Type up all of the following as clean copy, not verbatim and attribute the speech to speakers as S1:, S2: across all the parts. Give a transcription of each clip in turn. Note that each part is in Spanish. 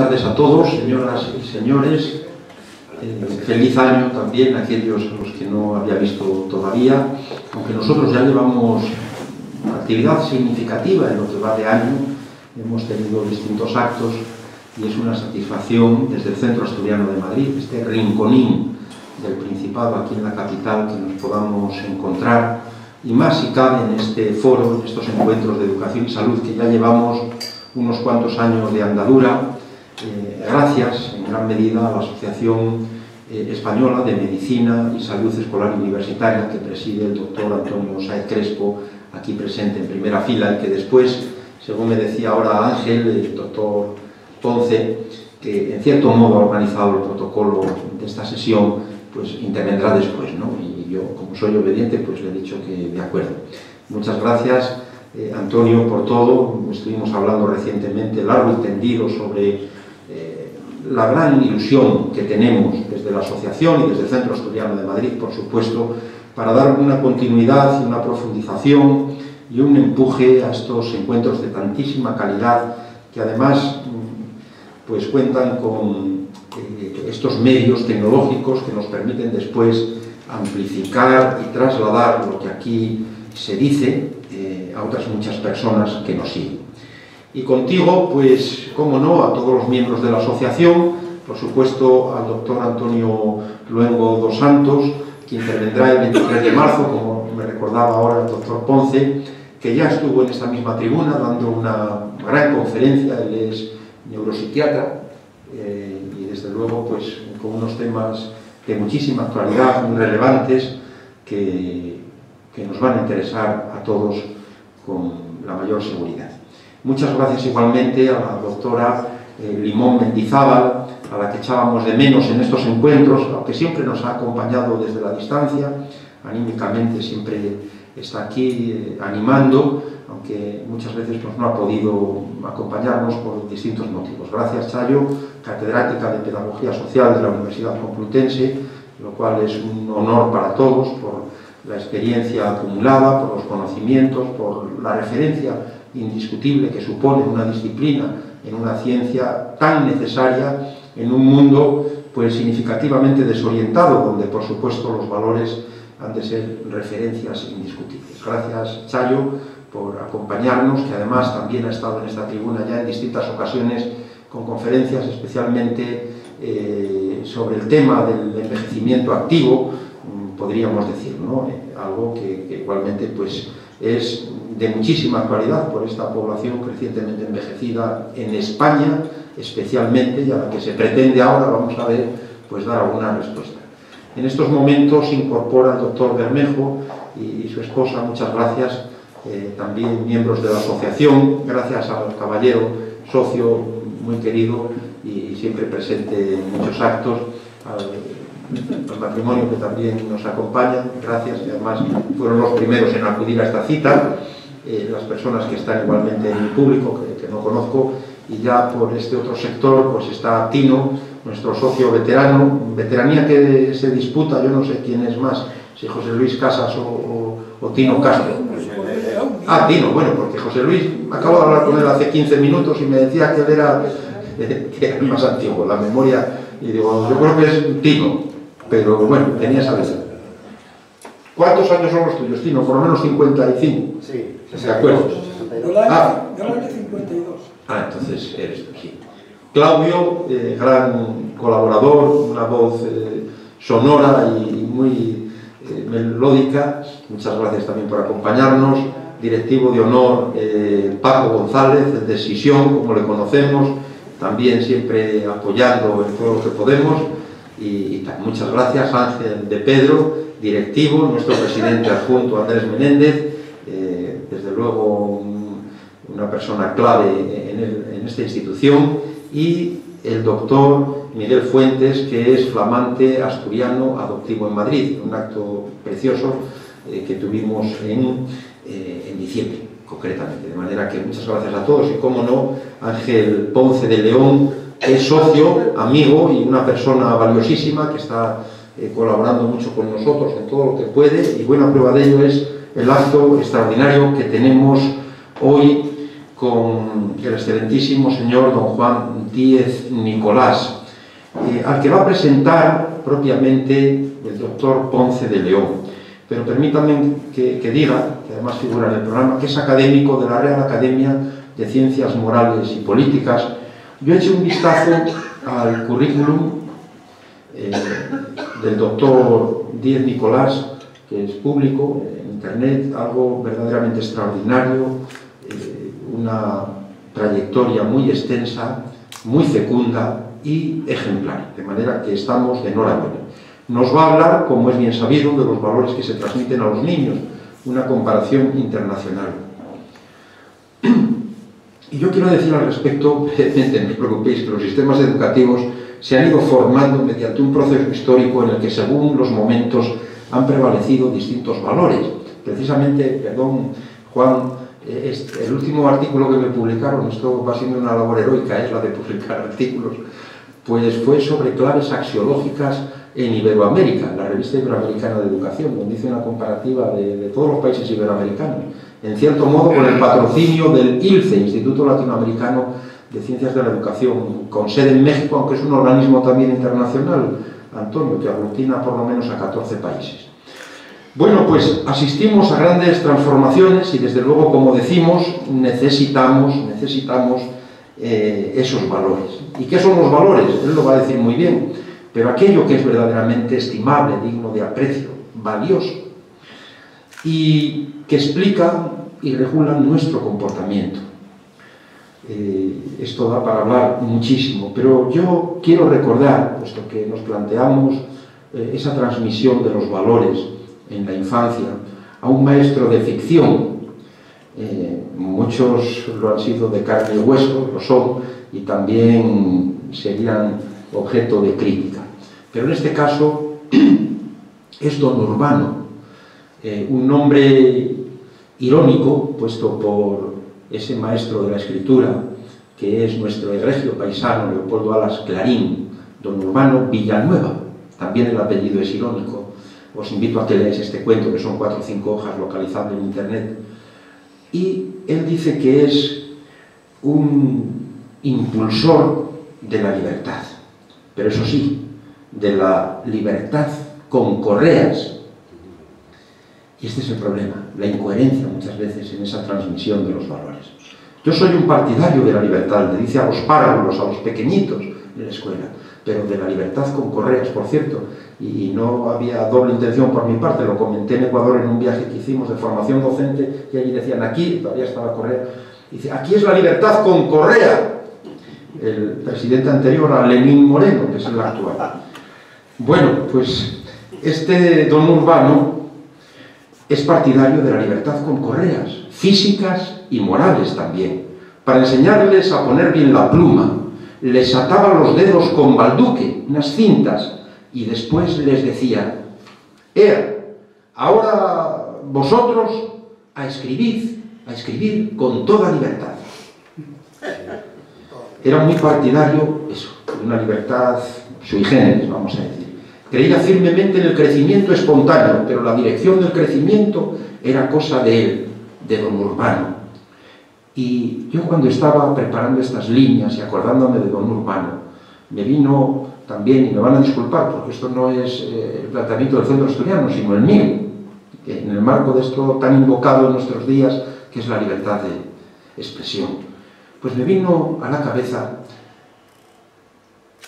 S1: tardes a todos, señoras y señores. Feliz año también a aquellos a los que no había visto todavía, aunque nosotros ya llevamos actividad significativa en lo que va de año. Hemos tenido distintos actos y es una satisfacción desde el Centro Asturiano de Madrid, este rinconín del Principado aquí en la capital, que nos podamos encontrar, y más si cabe en este foro, en estos encuentros de educación y salud que ya llevamos unos cuantos años de andadura, gracias en gran medida a la Asociación Española de Medicina y Salud Escolar y Universitaria, que preside el doctor Antonio Sáez Crespo, aquí presente en primera fila, y que después, según me decía ahora Ángel, el doctor Ponce, que en cierto modo ha organizado el protocolo de esta sesión, pues intervendrá después, ¿no? Y yo, como soy obediente, pues le he dicho que de acuerdo. Muchas gracias, Antonio, por todo. Estuvimos hablando recientemente largo y tendido sobre la gran ilusión que tenemos desde la asociación y desde el Centro Asturiano de Madrid, por supuesto, para dar una continuidad y una profundización y un empuje a estos encuentros de tantísima calidad, que además pues cuentan con estos medios tecnológicos que nos permiten después amplificar y trasladar lo que aquí se dice a otras muchas personas que nos siguen. Y contigo, pues, cómo no, a todos los miembros de la asociación, por supuesto al doctor Antonio Luengo dos Santos, que intervendrá el 23 de marzo, como me recordaba ahora el doctor Ponce, que ya estuvo en esta misma tribuna dando una gran conferencia. Él es neuropsiquiatra y desde luego pues con unos temas de muchísima actualidad, muy relevantes, que nos van a interesar a todos con la mayor seguridad. Muchas gracias igualmente a la doctora Limón Mendizábal, a la que echábamos de menos en estos encuentros, aunque siempre nos ha acompañado desde la distancia, anímicamente siempre está aquí animando, aunque muchas veces pues, no ha podido acompañarnos por distintos motivos. Gracias, Chayo, catedrática de Pedagogía Social de la Universidad Complutense, lo cual es un honor para todos por la experiencia acumulada, por los conocimientos, por la referencia indiscutible que supone una disciplina en una ciencia tan necesaria en un mundo pues significativamente desorientado, donde por supuesto los valores han de ser referencias indiscutibles. Gracias, Chayo, por acompañarnos, que además también ha estado en esta tribuna ya en distintas ocasiones con conferencias, especialmente sobre el tema del envejecimiento activo, podríamos decir, ¿no? Algo que igualmente pues, es de muchísima actualidad por esta población crecientemente envejecida en España, especialmente, y a la que se pretende ahora, vamos a ver, pues dar alguna respuesta. En estos momentos incorpora el doctor Bermejo y su esposa, muchas gracias, también miembros de la asociación, gracias al caballero, socio muy querido y siempre presente en muchos actos, al matrimonio que también nos acompaña, gracias, y además fueron los primeros en acudir a esta cita, las personas que están igualmente en el público, que no conozco, y ya por este otro sector pues está Tino, nuestro socio veterano, veteranía que se disputa, yo no sé quién es más, si José Luis Casas o Tino Castro. Ah, Tino, bueno, porque José Luis, acabo de hablar con él hace 15 minutos y me decía que él era el más antiguo, la memoria, y digo, yo creo que es Tino, pero bueno, tenía esa vez. ¿Cuántos años son los tuyos, Tino? Por lo menos 55.
S2: Sí.
S1: ¿De acuerdo?
S3: Yo el año 52.
S1: Ah, entonces eres tú, sí. Claudio, gran colaborador, una voz sonora y muy melódica. Muchas gracias también por acompañarnos. Directivo de honor, Paco González, el de Sisión, como le conocemos, también siempre apoyando en todo lo que podemos. Y muchas gracias, Ángel de Pedro, directivo, nuestro presidente adjunto Andrés Menéndez, desde luego una persona clave en esta institución, y el doctor Miguel Fuentes, que es flamante asturiano adoptivo en Madrid, un acto precioso que tuvimos en diciembre, concretamente. De manera que muchas gracias a todos, y cómo no, Ángel Ponce de León, que es socio, amigo y una persona valiosísima que está colaborando mucho con nosotros en todo lo que puede, y buena prueba de ello es el acto extraordinario que tenemos hoy con el excelentísimo señor don Juan Díez Nicolás, al que va a presentar propiamente el doctor Ponce de León. Pero permítanme que diga, que además figura en el programa, que es académico de la Real Academia de Ciencias Morales y Políticas. Yo he hecho un vistazo al currículum del doctor Díez Nicolás, que es público en internet, algo verdaderamente extraordinario, una trayectoria muy extensa, muy fecunda y ejemplar, de manera que estamos de enhorabuena. Nos va a hablar, como es bien sabido, de los valores que se transmiten a los niños, una comparación internacional. Y yo quiero decir al respecto, no os preocupéis, que los sistemas educativos se han ido formando mediante un proceso histórico en el que, según los momentos, han prevalecido distintos valores. Precisamente, perdón, Juan, el último artículo que me publicaron, esto va siendo una labor heroica, es la de publicar artículos, pues fue sobre claves axiológicas en Iberoamérica, la revista Iberoamericana de Educación, donde hice una comparativa de todos los países iberoamericanos, en cierto modo con el patrocinio del ILCE, Instituto Latinoamericano de Ciencias de la Educación, con sede en México, aunque es un organismo también internacional, Antonio, que aglutina por lo menos a 14 países. Bueno, pues asistimos a grandes transformaciones y desde luego, como decimos, necesitamos esos valores. ¿Y qué son los valores? Él lo va a decir muy bien, pero aquello que es verdaderamente estimable, digno de aprecio, valioso, y que explica y regula nuestro comportamiento. Esto da para hablar muchísimo, pero yo quiero recordar, puesto que nos planteamos esa transmisión de los valores en la infancia, a un maestro de ficción. Muchos lo han sido de carne y hueso, lo son, y también serían objeto de crítica. Pero en este caso es don Urbano, un nombre irónico puesto por ese maestro de la escritura, que es nuestro egregio paisano Leopoldo Alas Clarín, don Urbano Villanueva. También el apellido es irónico. Os invito a que leáis este cuento, que son 4 o 5 hojas, localizable en internet. Y él dice que es un impulsor de la libertad, pero eso sí, de la libertad con correas. Y este es el problema, la incoherencia muchas veces en esa transmisión de los valores. Yo soy un partidario de la libertad, le dice a los párvulos, a los pequeñitos en la escuela, pero de la libertad con correas, por cierto, y no había doble intención por mi parte, lo comenté en Ecuador en un viaje que hicimos de formación docente, y allí decían, aquí, todavía estaba Correa, dice, aquí es la libertad con correa. El presidente anterior a Lenín Moreno, que es el actual. Bueno, pues este don Urbano es partidario de la libertad con correas, físicas y morales también, para enseñarles a poner bien la pluma. Les ataba los dedos con balduque, unas cintas, y después les decía, ahora vosotros a escribir con toda libertad. Era muy partidario, eso, de una libertad sui generis, vamos a decir. Creía firmemente en el crecimiento espontáneo, pero la dirección del crecimiento era cosa de él, de don Urbano. Y yo, cuando estaba preparando estas líneas y acordándome de don Urbano, me vino también, y me van a disculpar porque esto no es el planteamiento del Centro Asturiano, sino el mío, que en el marco de esto tan invocado en nuestros días, que es la libertad de expresión, pues me vino a la cabeza,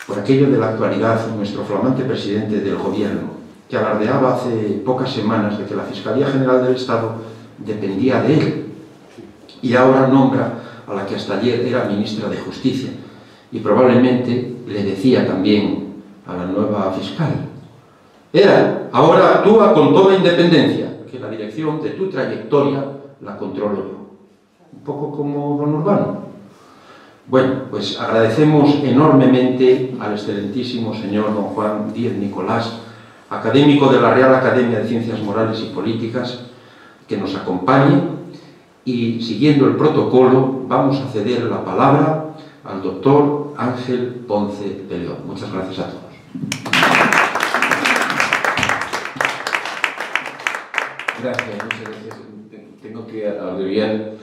S1: por aquello de la actualidad, nuestro flamante presidente del gobierno, que alardeaba hace pocas semanas de que la Fiscalía General del Estado dependía de él, y ahora nombra a la que hasta ayer era ministra de Justicia, y probablemente le decía también a la nueva fiscal, ahora actúa con toda independencia, que la dirección de tu trayectoria la controlo yo. Un poco como don Urbano. Bueno, pues agradecemos enormemente al excelentísimo señor don Juan Díez Nicolás, académico de la Real Academia de Ciencias Morales y Políticas, que nos acompañe, y siguiendo el protocolo vamos a ceder la palabra al doctor Ángel Ponce de León. Muchas gracias a todos.
S2: Gracias, muchas gracias. Tengo que abreviar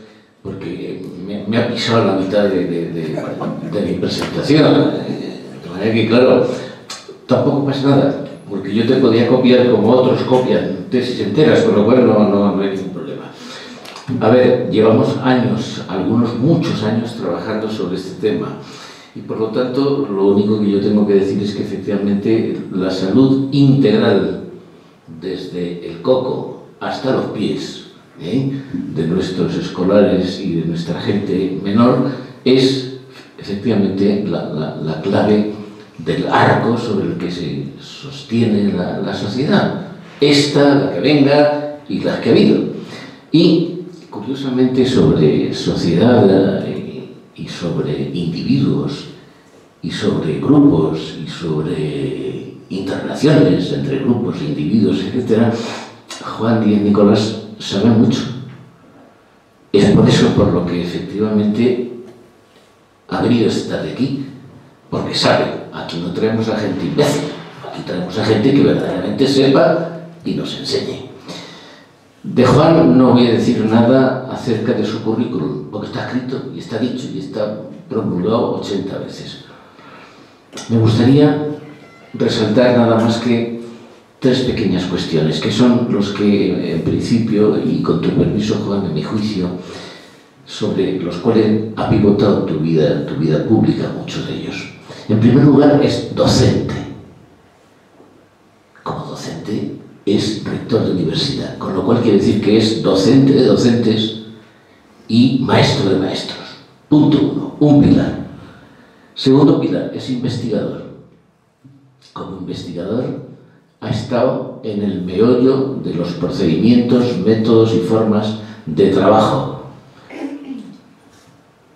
S2: porque me ha pisado la mitad de mi presentación. De manera que, claro, tampoco pasa nada, porque yo te podía copiar como otros copian tesis enteras, con lo cual no hay ningún problema. A ver, llevamos años, algunos muchos años, trabajando sobre este tema. Y por lo tanto, lo único que yo tengo que decir es que efectivamente la salud integral, desde el coco hasta los pies, de nuestros escolares y de nuestra gente menor, es efectivamente la clave del arco sobre el que se sostiene la sociedad. Esta, la que venga y las que ha habido. Y, curiosamente, sobre sociedad y sobre individuos y sobre grupos y sobre interrelaciones entre grupos e individuos, etc., Juan y Nicolás saben mucho. Es por eso por lo que efectivamente ha venido esta tarde aquí, porque sabe, aquí no traemos a gente imbécil, aquí traemos a gente que verdaderamente sepa y nos enseñe. De Juan no voy a decir nada acerca de su currículum, porque está escrito y está dicho y está promulgado 80 veces. Me gustaría resaltar nada más que 3 pequeñas cuestiones, que son los que, en principio, y con tu permiso, Juan, en mi juicio, sobre los cuales ha pivotado tu vida pública, muchos de ellos. En primer lugar, es docente. Como docente, es rector de universidad, con lo cual quiere decir que es docente de docentes y maestro de maestros. Punto 1, un pilar. Segundo pilar, es investigador. Como investigador, ha estado en el meollo de los procedimientos, métodos y formas de trabajo.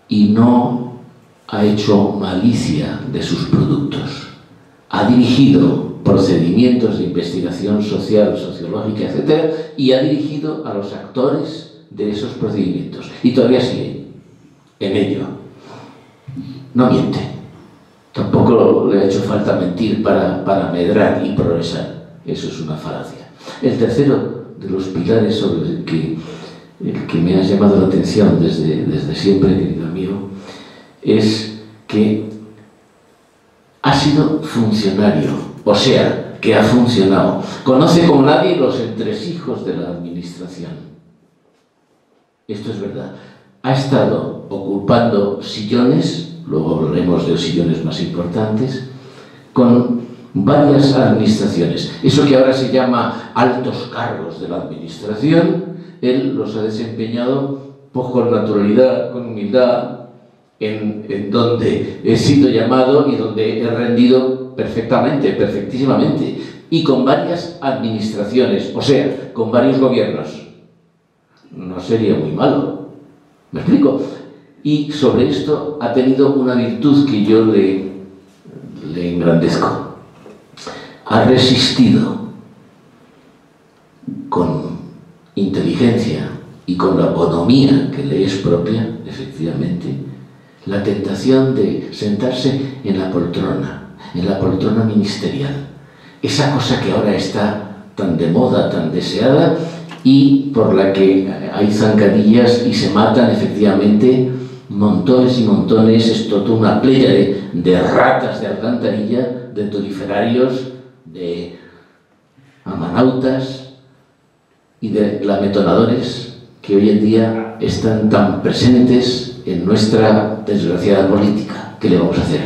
S2: Y no ha hecho malicia de sus productos. Ha dirigido procedimientos de investigación social, sociológica, etc., y ha dirigido a los actores de esos procedimientos. Y todavía sigue en ello. No miente. Tampoco le ha hecho falta mentir para medrar y progresar. Eso es una falacia. El tercero de los pilares sobre el que me ha llamado la atención desde siempre, querido amigo, es que ha sido funcionario, o sea, que ha funcionado. Conoce como nadie los entresijos de la administración. Esto es verdad. Ha estado ocupando sillones, luego hablaremos de los sillones más importantes, con varias administraciones. Eso que ahora se llama altos cargos de la administración, él los ha desempeñado pues, con naturalidad, con humildad, en donde he sido llamado y donde he rendido perfectamente, perfectísimamente, y con varias administraciones, o sea, con varios gobiernos. No sería muy malo, ¿me explico? Y sobre esto ha tenido una virtud que yo le engrandezco. Ha resistido con inteligencia y con la bonomía que le es propia, efectivamente, la tentación de sentarse en la poltrona ministerial. Esa cosa que ahora está tan de moda, tan deseada, y por la que hay zancadillas y se matan efectivamente montones y montones, es toda una pléyade de ratas de alcantarilla, de turiferarios, de amanautas y de lametonadores que hoy en día están tan presentes en nuestra desgraciada política. ¿Qué le vamos a hacer?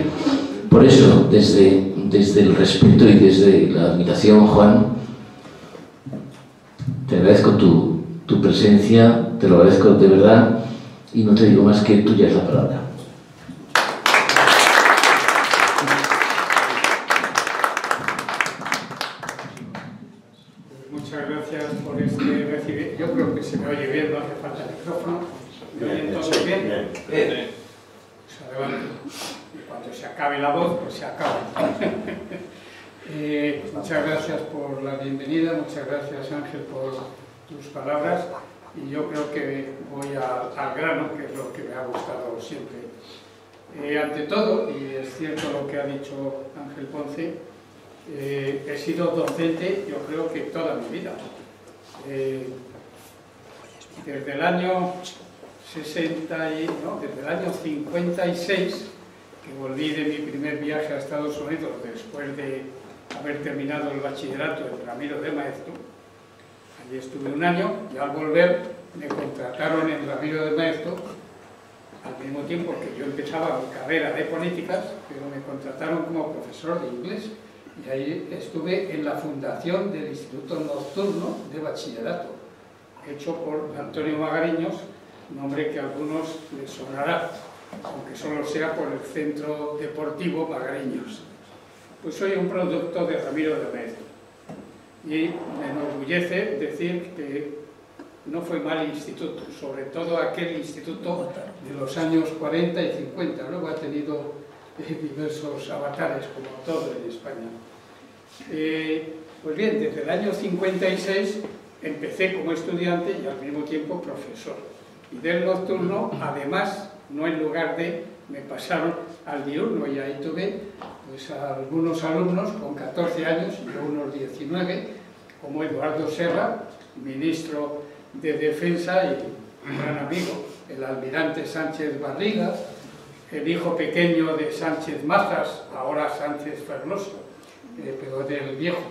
S2: Por eso, desde el respeto y desde la admiración, Juan, te agradezco tu presencia, te lo agradezco de verdad, y no te digo más que tuya es la palabra.
S4: Muchas gracias por este recibir. Yo creo que se me oye bien, no hace falta el micrófono. ¿Me oyen todos bien? Pues adelante. Y cuando se acabe la voz, pues se acaba. Muchas gracias por la bienvenida, muchas gracias Ángel por tus palabras, y yo creo que voy al grano, que es lo que me ha gustado siempre. Ante todo, y es cierto lo que ha dicho Ángel Ponce, he sido docente, yo creo que toda mi vida. Desde el año desde el año 56, que volví de mi primer viaje a Estados Unidos después de haber terminado el bachillerato en Ramiro de Maeztu. Allí estuve un año y al volver me contrataron en Ramiro de Maeztu al mismo tiempo que yo empezaba mi carrera de políticas, pero me contrataron como profesor de inglés y ahí estuve en la fundación del Instituto Nocturno de Bachillerato, hecho por Antonio Magariños, nombre que a algunos les sonará, aunque solo sea por el Centro Deportivo Magariños. Pues soy un producto de Ramiro de Maeztu y me enorgullece decir que no fue mal instituto, sobre todo aquel instituto de los años 40 y 50, luego ha tenido diversos avatares como todo en España. Pues bien, desde el año 56 empecé como estudiante y al mismo tiempo profesor. Y del nocturno, además, no en lugar de, me pasaron al diurno y ahí tuve pues, a algunos alumnos con 14 años y yo unos 19, como Eduardo Serra, ministro de Defensa y un gran amigo, el almirante Sánchez Barriga, el hijo pequeño de Sánchez Mazas, ahora Sánchez Fernoso, pero del viejo,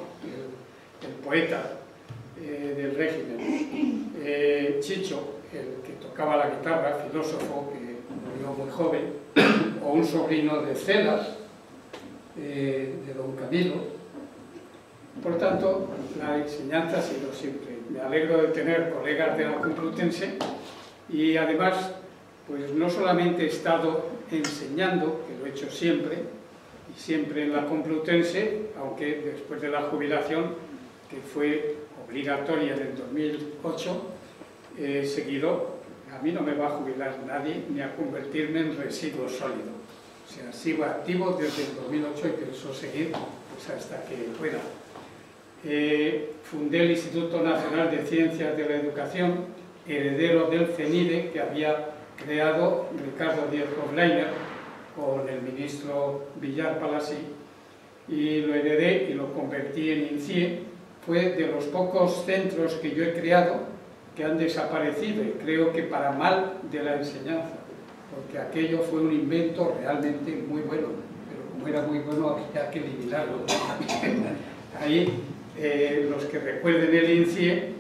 S4: el poeta del régimen, Chicho, el que tocaba la guitarra, filósofo que murió muy joven, o un sobrino de Celas, de don Camilo. Por tanto, la enseñanza ha sido siempre. Me alegro de tener colegas de la Complutense y además, pues no solamente he estado enseñando, que lo he hecho siempre, y siempre en la Complutense, aunque después de la jubilación, que fue obligatoria en el 2008, he seguido, a mí no me va a jubilar nadie, ni a convertirme en residuo sólido. O sea, sigo activo desde el 2008 y pienso seguir pues, hasta que pueda. Fundé el Instituto Nacional de Ciencias de la Educación, heredero del CENIDE que había creado Ricardo Díez Cobleiner con el ministro Villar Palasí, y lo heredé y lo convertí en INCIE. Fue de los pocos centros que yo he creado que han desaparecido, y creo que para mal de la enseñanza, porque aquello fue un invento realmente muy bueno, pero como era muy bueno había que eliminarlo. Ahí los que recuerden el INCIE,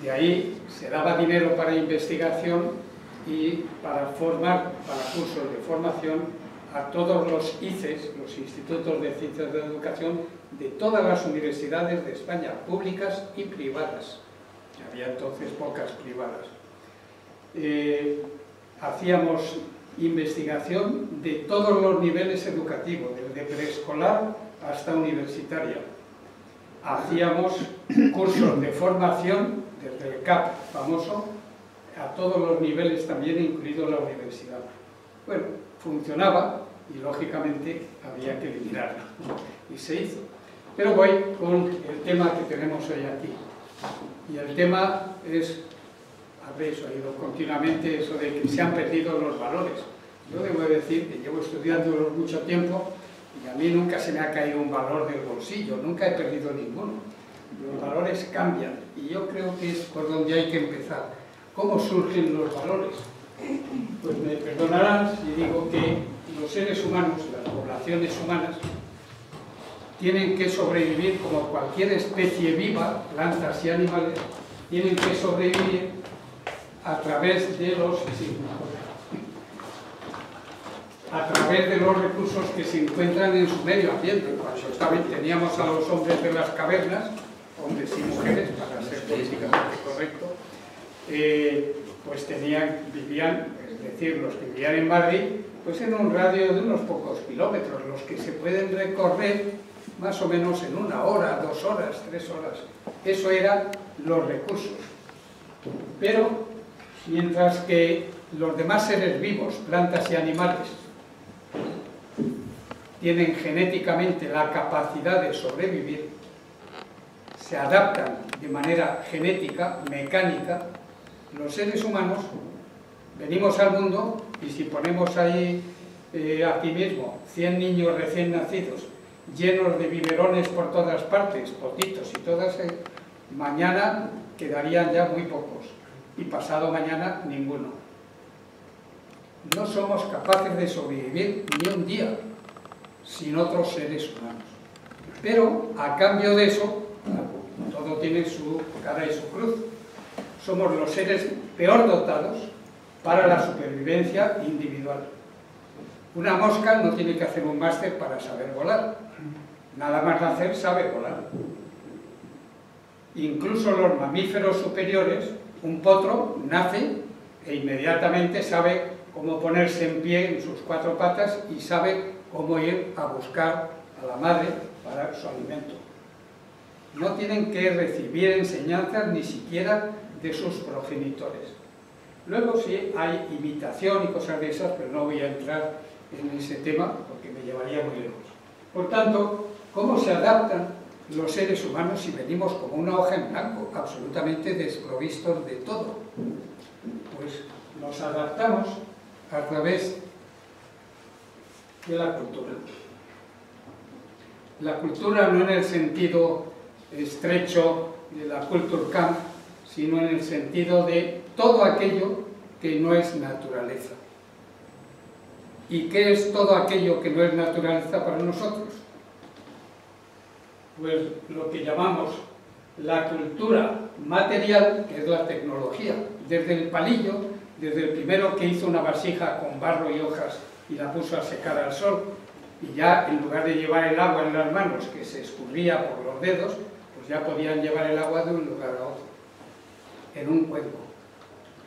S4: de ahí se daba dinero para investigación y para formar, para cursos de formación a todos los ICES, los Institutos de Ciencias de la Educación, de todas las universidades de España, públicas y privadas. Había entonces pocas privadas. Hacíamos investigación de todos los niveles educativos, desde preescolar hasta universitaria. Hacíamos cursos de formación, desde el CAP famoso, a todos los niveles también, incluido la universidad. Bueno, funcionaba y lógicamente había que eliminarlo, y se hizo. Pero voy con el tema que tenemos hoy aquí. Y el tema es, habréis oído continuamente eso de que se han perdido los valores. Yo debo decir que llevo estudiándolos mucho tiempo y a mí nunca se me ha caído un valor del bolsillo, nunca he perdido ninguno. Los valores cambian y yo creo que es por donde hay que empezar. ¿Cómo surgen los valores? Pues me perdonarán si digo que los seres humanos, las poblaciones humanas, tienen que sobrevivir como cualquier especie viva, plantas y animales, tienen que sobrevivir a través de los recursos que se encuentran en su medio ambiente. Cuando teníamos a los hombres de las cavernas, hombres y mujeres, para ser políticamente correcto, pues vivían, es decir, los que vivían en Madrid, pues en un radio de unos pocos kilómetros, los que se pueden recorrer más o menos en 1 hora, 2 horas, 3 horas. Eso eran los recursos. Pero, mientras que los demás seres vivos, plantas y animales, tienen genéticamente la capacidad de sobrevivir, se adaptan de manera genética, mecánica, los seres humanos venimos al mundo y si ponemos ahí aquí mismo 100 niños recién nacidos llenos de biberones por todas partes, potitos y todas, mañana quedarían ya muy pocos y pasado mañana ninguno. no somos capaces de sobrevivir ni un día sin otros seres humanos. Pero, a cambio de eso, todo tiene su cara y su cruz. Somos los seres peor dotados para la supervivencia individual. Una mosca no tiene que hacer un máster para saber volar. Nada más nacer sabe volar. Incluso los mamíferos superiores, un potro nace e inmediatamente sabe cómo ponerse en pie en sus 4 patas y sabe cómo ir a buscar a la madre para su alimento. No tienen que recibir enseñanzas ni siquiera de sus progenitores. Luego sí hay imitación y cosas de esas, pero no voy a entrar en ese tema porque me llevaría muy lejos. Por tanto, ¿cómo se adaptan los seres humanos si venimos como una hoja en blanco, absolutamente desprovistos de todo? Pues nos adaptamos a través de la cultura. La cultura no en el sentido estrecho de la Kulturkampf, sino en el sentido de todo aquello que no es naturaleza. ¿Y qué es todo aquello que no es naturaleza para nosotros? Pues lo que llamamos la cultura material, que es la tecnología. Desde el palillo, desde el primero que hizo una vasija con barro y hojas y la puso a secar al sol, y ya en lugar de llevar el agua en las manos, que se escurría por los dedos, pues ya podían llevar el agua de un lugar a otro, en un cuenco.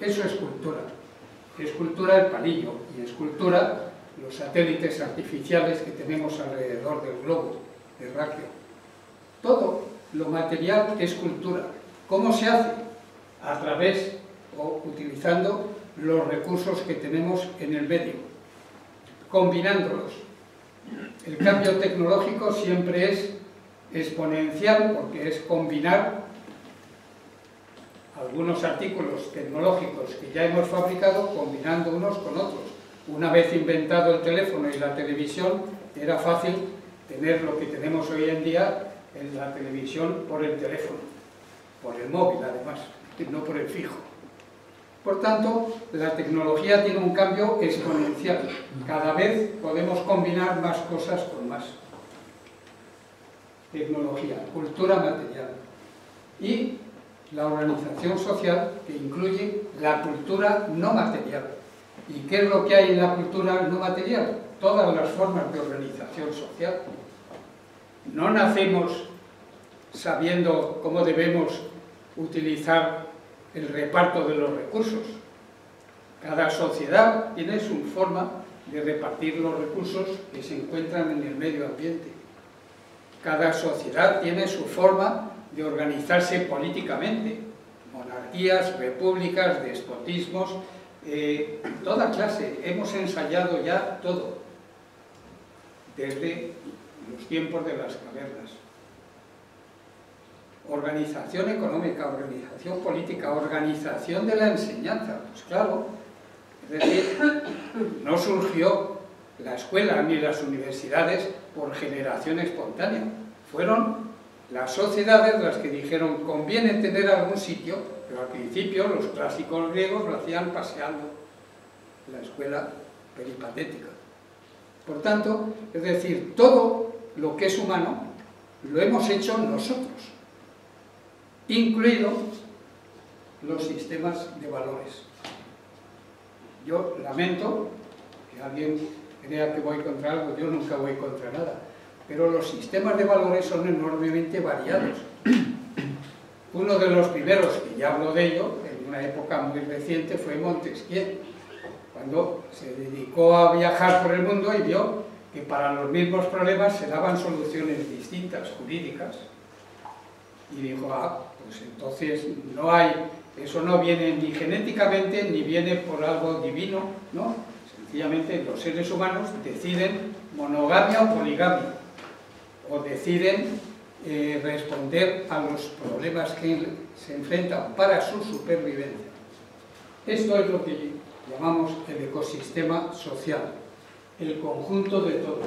S4: Eso es cultura. Es cultura el palillo, y es cultura los satélites artificiales que tenemos alrededor del globo terráqueo. Todo lo material es cultura. ¿Cómo se hace? A través o utilizando los recursos que tenemos en el medio, combinándolos. El cambio tecnológico siempre es exponencial porque es combinar algunos artículos tecnológicos que ya hemos fabricado, combinando unos con otros. Una vez inventado el teléfono y la televisión, era fácil tener lo que tenemos hoy en día en la televisión por el teléfono, por el móvil además, no por el fijo. Por tanto, la tecnología tiene un cambio exponencial. Cada vez podemos combinar más cosas con más. Tecnología, cultura material y la organización social, que incluye la cultura no material. ¿Y qué es lo que hay en la cultura no material? Todas las formas de organización social. No nacemos sabiendo cómo debemos utilizar el reparto de los recursos. Cada sociedad tiene su forma de repartir los recursos que se encuentran en el medio ambiente. Cada sociedad tiene su forma de organizarse políticamente. Monarquías, repúblicas, despotismos, toda clase. Hemos ensayado ya todo, desde los tiempos de las cavernas. Organización económica, organización política, organización de la enseñanza. Pues claro, es decir, no surgió la escuela ni las universidades por generación espontánea. Fueron las sociedades las que dijeron conviene tener algún sitio, pero al principio los clásicos griegos lo hacían paseando, la escuela peripatética. Por tanto, es decir, todo lo que es humano lo hemos hecho nosotros, incluidos los sistemas de valores. Yo lamento que alguien crea que voy contra algo, yo nunca voy contra nada, pero los sistemas de valores son enormemente variados. Uno de los primeros, que ya hablo de ello, en una época muy reciente, fue Montesquieu, cuando se dedicó a viajar por el mundo y vio que para los mismos problemas se daban soluciones distintas, jurídicas, y dijo, pues entonces no hay, eso no viene ni genéticamente ni viene por algo divino, ¿no? Sencillamente los seres humanos deciden monogamia o poligamia, o deciden responder a los problemas que se enfrentan para su supervivencia. Esto es lo que llamamos el ecosistema social, el conjunto de todo.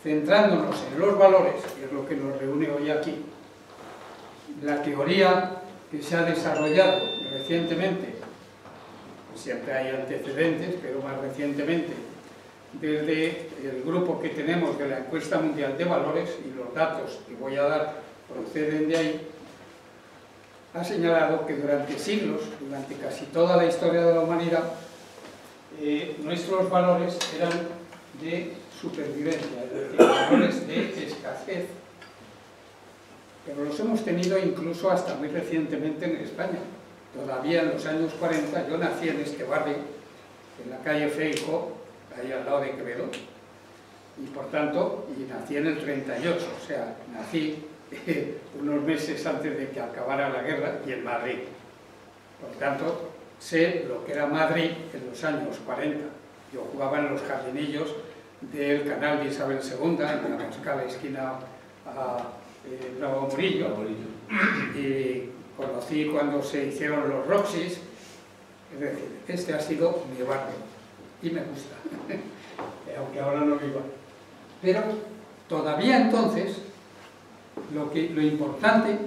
S4: Centrándonos en los valores, que es lo que nos reúne hoy aquí, la teoría que se ha desarrollado recientemente siempre hay antecedentes, pero más recientemente, desde el grupo que tenemos de la Encuesta Mundial de Valores, y los datos que voy a dar proceden de ahí, ha señalado que durante siglos, durante casi toda la historia de la humanidad, nuestros valores eran de supervivencia, es decir, valores de escasez. Pero los hemos tenido incluso hasta muy recientemente en España. Todavía en los años 40, yo nací en este barrio, en la calle Feijóo, ahí al lado de Quevedo, y por tanto, nací en el 38, o sea, nací unos meses antes de que acabara la guerra y en Madrid. Por tanto, sé lo que era Madrid en los años 40. Yo jugaba en los jardinillos del canal de Isabel II, en la Moscala, esquina a Bravo Murillo, y conocí cuando se hicieron los Roxys. Es decir, este ha sido mi barrio y me gusta, aunque ahora no viva. Pero todavía entonces, lo importante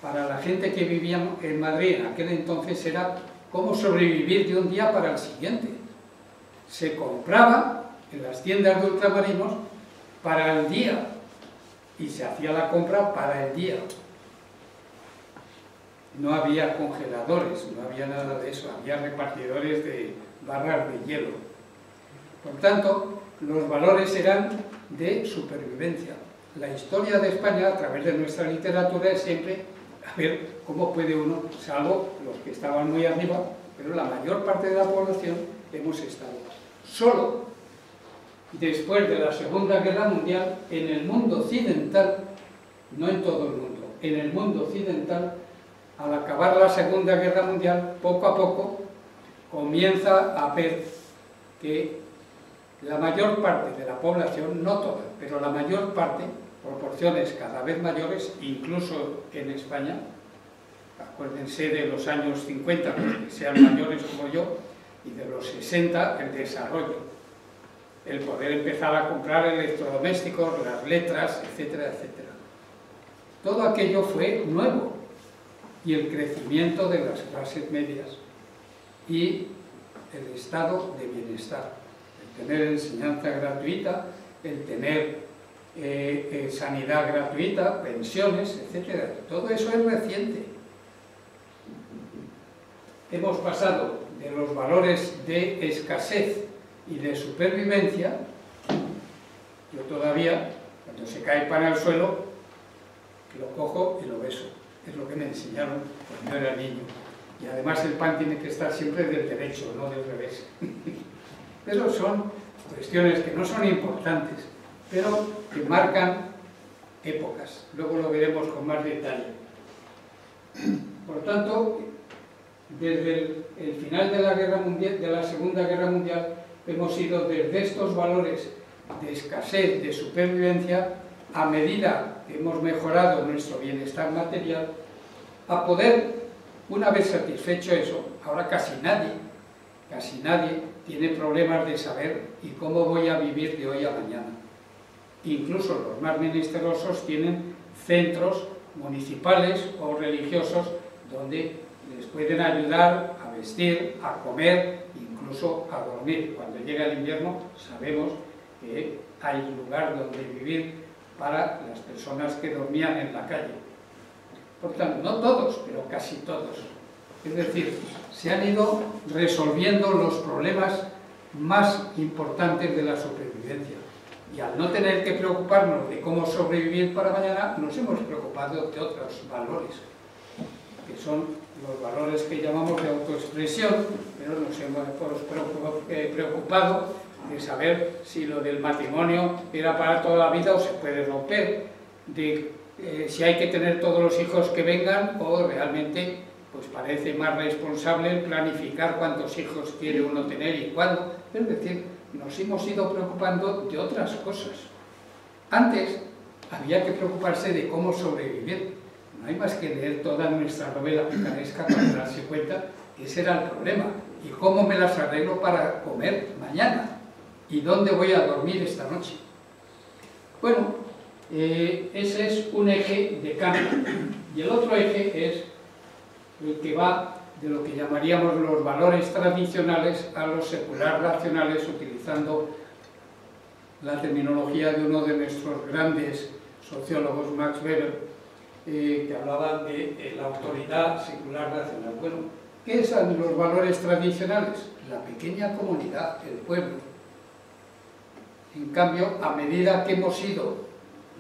S4: para la gente que vivía en Madrid en aquel entonces era cómo sobrevivir de un día para el siguiente. Se compraba en las tiendas de ultramarinos para el día y se hacía la compra para el día. No había congeladores, no había nada de eso, había repartidores de barras de hielo. Por tanto, los valores eran de supervivencia. La historia de España, a través de nuestra literatura, es siempre a ver cómo puede uno, salvo los que estaban muy arriba, pero la mayor parte de la población hemos estado solo después de la Segunda Guerra Mundial en el mundo occidental, no en todo el mundo, en el mundo occidental. Al acabar la Segunda Guerra Mundial, poco a poco comienza a ver que la mayor parte de la población, no toda, pero la mayor parte, proporciones cada vez mayores, incluso en España, acuérdense de los años 50, los que sean mayores como yo, y de los 60, el desarrollo, el poder empezar a comprar electrodomésticos, las letras, etcétera, etcétera. Todo aquello fue nuevo, y el crecimiento de las clases medias y el estado de bienestar, el tener enseñanza gratuita, el tener sanidad gratuita, pensiones, etcétera. Todo eso es reciente. Hemos pasado de los valores de escasez y de supervivencia. Yo todavía, cuando se cae pan al suelo, lo cojo y lo beso. Es lo que me enseñaron cuando yo era niño. Y además el pan tiene que estar siempre del derecho, no del revés. Pero son cuestiones que no son importantes, pero que marcan épocas. Luego lo veremos con más detalle. Por tanto, desde el final de la Guerra Mundial, de la Segunda Guerra Mundial, hemos ido desde estos valores de escasez, de supervivencia, a medida que hemos mejorado nuestro bienestar material, a poder, una vez satisfecho eso, ahora casi nadie tiene problemas de saber y cómo voy a vivir de hoy a mañana. Incluso los más menesterosos tienen centros municipales o religiosos donde les pueden ayudar a vestir, a comer, incluso a dormir. Cuando llega el invierno sabemos que hay lugar donde vivir para las personas que dormían en la calle. Por tanto, no todos, pero casi todos. Es decir, se han ido resolviendo los problemas más importantes de la supervivencia. Y al no tener que preocuparnos de cómo sobrevivir para mañana, nos hemos preocupado de otros valores, que son los valores que llamamos de autoexpresión, pero nos hemos preocupado de saber si lo del matrimonio era para toda la vida o se puede romper, de si hay que tener todos los hijos que vengan o realmente pues parece más responsable planificar cuántos hijos quiere uno tener y cuándo. Es decir, nos hemos ido preocupando de otras cosas. Antes había que preocuparse de cómo sobrevivir. No hay más que leer toda nuestra novela picaresca para darse cuenta que ese era el problema. ¿Y cómo me las arreglo para comer mañana? ¿Y dónde voy a dormir esta noche? Bueno, ese es un eje de cambio. Y el otro eje es el que va de lo que llamaríamos los valores tradicionales a los secular racionales, utilizando la terminología de uno de nuestros grandes sociólogos, Max Weber, que hablaba de la autoridad secular racional. Bueno, ¿qué son los valores tradicionales? La pequeña comunidad, el pueblo. En cambio, a medida que hemos ido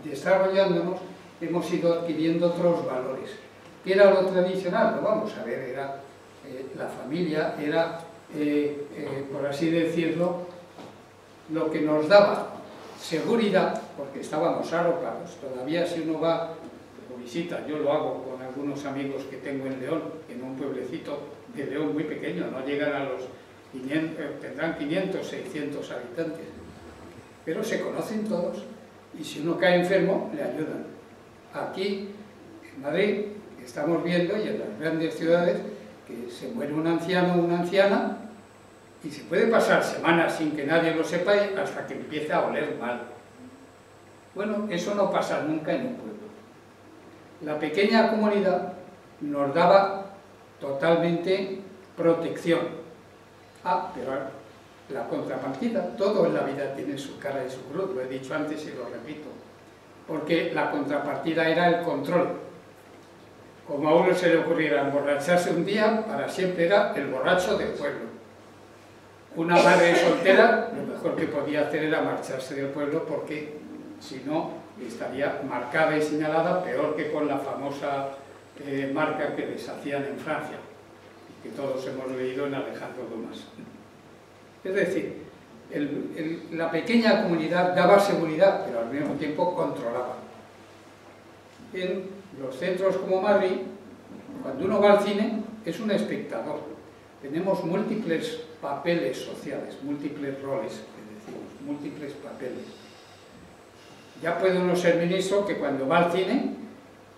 S4: desarrollándonos, hemos ido adquiriendo otros valores. ¿Qué era lo tradicional? Lo vamos a ver, era la familia, era, por así decirlo, lo que nos daba seguridad, porque estábamos arropados. Todavía si uno va o visita, yo lo hago con algunos amigos que tengo en León, en un pueblecito de León muy pequeño, no llegan a los 500, tendrán 500, 600 habitantes, pero se conocen todos y si uno cae enfermo le ayudan. Aquí en Madrid estamos viendo, y en las grandes ciudades, que se muere un anciano o una anciana y se puede pasar semanas sin que nadie lo sepa hasta que empiece a oler mal. Bueno, eso no pasa nunca en un pueblo. La pequeña comunidad nos daba totalmente protección. Pero la contrapartida, todo en la vida tiene su cara y su cruz, lo he dicho antes y lo repito, porque la contrapartida era el control. Como a uno se le ocurriera emborracharse un día, para siempre era el borracho del pueblo. Una madre soltera, lo mejor que podía hacer era marcharse del pueblo, porque si no, estaría marcada y señalada, peor que con la famosa marca que les hacían en Francia, que todos hemos leído en Alejandro Dumas. Es decir, la pequeña comunidad daba seguridad, pero al mismo tiempo controlaba. En los centros como Madrid, cuando uno va al cine, es un espectador. Tenemos múltiples papeles sociales, múltiples roles, que decimos, múltiples papeles. Ya puede uno ser ministro que cuando va al cine,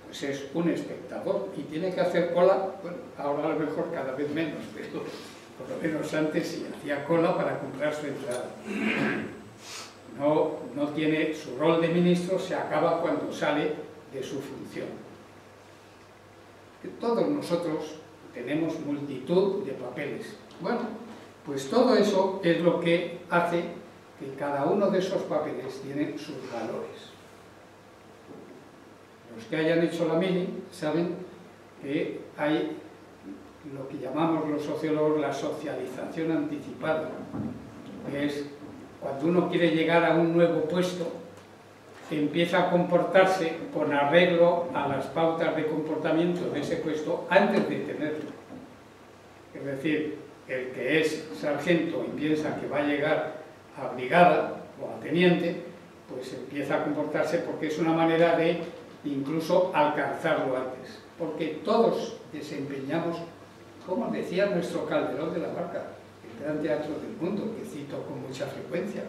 S4: pues es un espectador y tiene que hacer cola, bueno, ahora a lo mejor cada vez menos, pero por lo menos antes sí hacía cola para comprar su entrada. No tiene su rol de ministro, se acaba cuando sale de su función. Todos nosotros tenemos multitud de papeles. Bueno, pues todo eso es lo que hace que cada uno de esos papeles tiene sus valores. Los que hayan hecho la mili saben que hay lo que llamamos los sociólogos la socialización anticipada, que es cuando uno quiere llegar a un nuevo puesto, empieza a comportarse con arreglo a las pautas de comportamiento de ese puesto antes de tenerlo. Es decir, el que es sargento y piensa que va a llegar a brigada o a teniente, pues empieza a comportarse porque es una manera de incluso alcanzarlo antes. Porque todos desempeñamos, como decía nuestro Calderón de la Barca, el gran teatro del mundo, que cito con mucha frecuencia,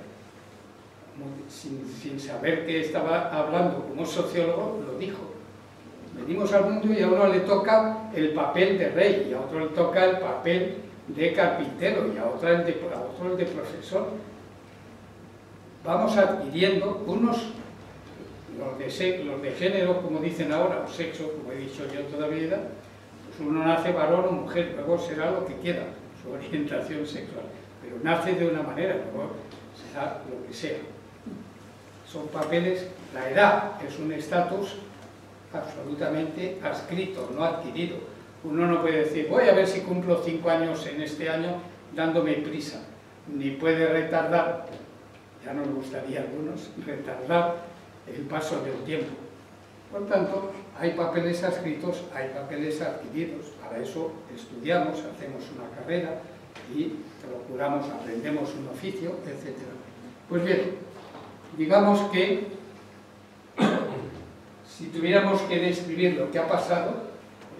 S4: sin saber que estaba hablando como sociólogo, lo dijo. Venimos al mundo y a uno le toca el papel de rey, y a otro le toca el papel de carpintero, y a otro el de profesor. Vamos adquiriendo unos, los de género, como dicen ahora, o sexo, como he dicho yo toda mi vida, pues uno nace varón o mujer, luego será lo que quiera, su orientación sexual, pero nace de una manera, luego será lo que sea. Son papeles, la edad es un estatus absolutamente adscrito, no adquirido. Uno no puede decir, voy a ver si cumplo 5 años en este año dándome prisa, ni puede retardar, ya nos gustaría a algunos, retardar el paso del tiempo. Por tanto, hay papeles adscritos, hay papeles adquiridos. Para eso estudiamos, hacemos una carrera y procuramos, aprendemos un oficio, etc. Pues bien, digamos que si tuviéramos que describir lo que ha pasado,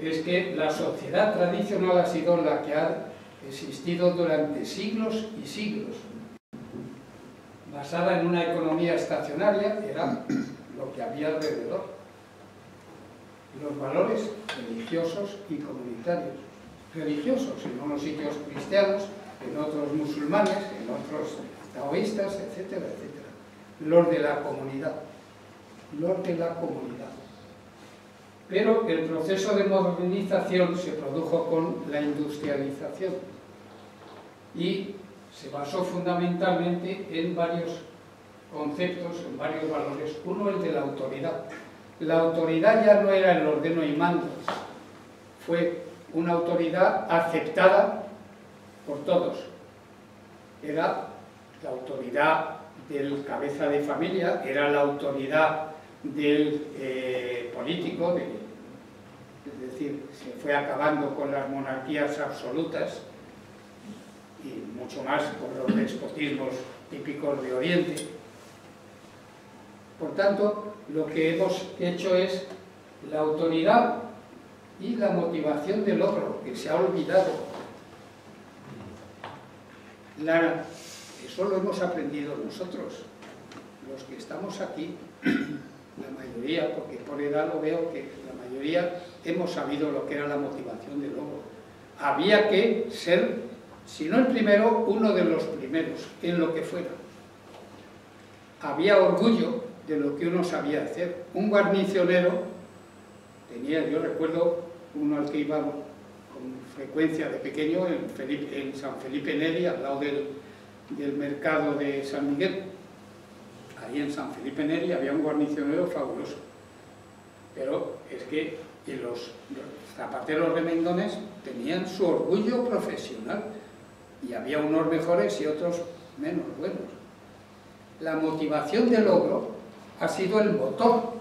S4: es que la sociedad tradicional ha sido la que ha existido durante siglos y siglos, basada en una economía estacionaria, que era lo que había alrededor. Los valores religiosos y comunitarios. Religiosos en unos sitios cristianos, en otros musulmanes, en otros taoístas, etcétera, etcétera. Los de la comunidad. Los de la comunidad. Pero el proceso de modernización se produjo con la industrialización y se basó fundamentalmente en varios conceptos, en varios valores. Uno, el de la autoridad. La autoridad ya no era el ordeno y mando, fue una autoridad aceptada por todos. Era la autoridad del cabeza de familia, era la autoridad del político, es decir, se fue acabando con las monarquías absolutas y mucho más con los despotismos típicos de Oriente. Por tanto, lo que hemos hecho es la autoridad y la motivación del logro, que se ha olvidado. Eso lo hemos aprendido nosotros, los que estamos aquí, la mayoría, porque por edad lo veo que la mayoría hemos sabido lo que era la motivación del logro. Había que ser, si no el primero, uno de los primeros, en lo que fuera. Había orgullo de lo que uno sabía hacer. Un guarnicionero tenía, yo recuerdo uno al que iba con frecuencia de pequeño en San Felipe Neri, al lado del mercado de San Miguel. Ahí en San Felipe Neri había un guarnicionero fabuloso. Pero es que los zapateros remendones tenían su orgullo profesional y había unos mejores y otros menos buenos. La motivación del logro ha sido el motor,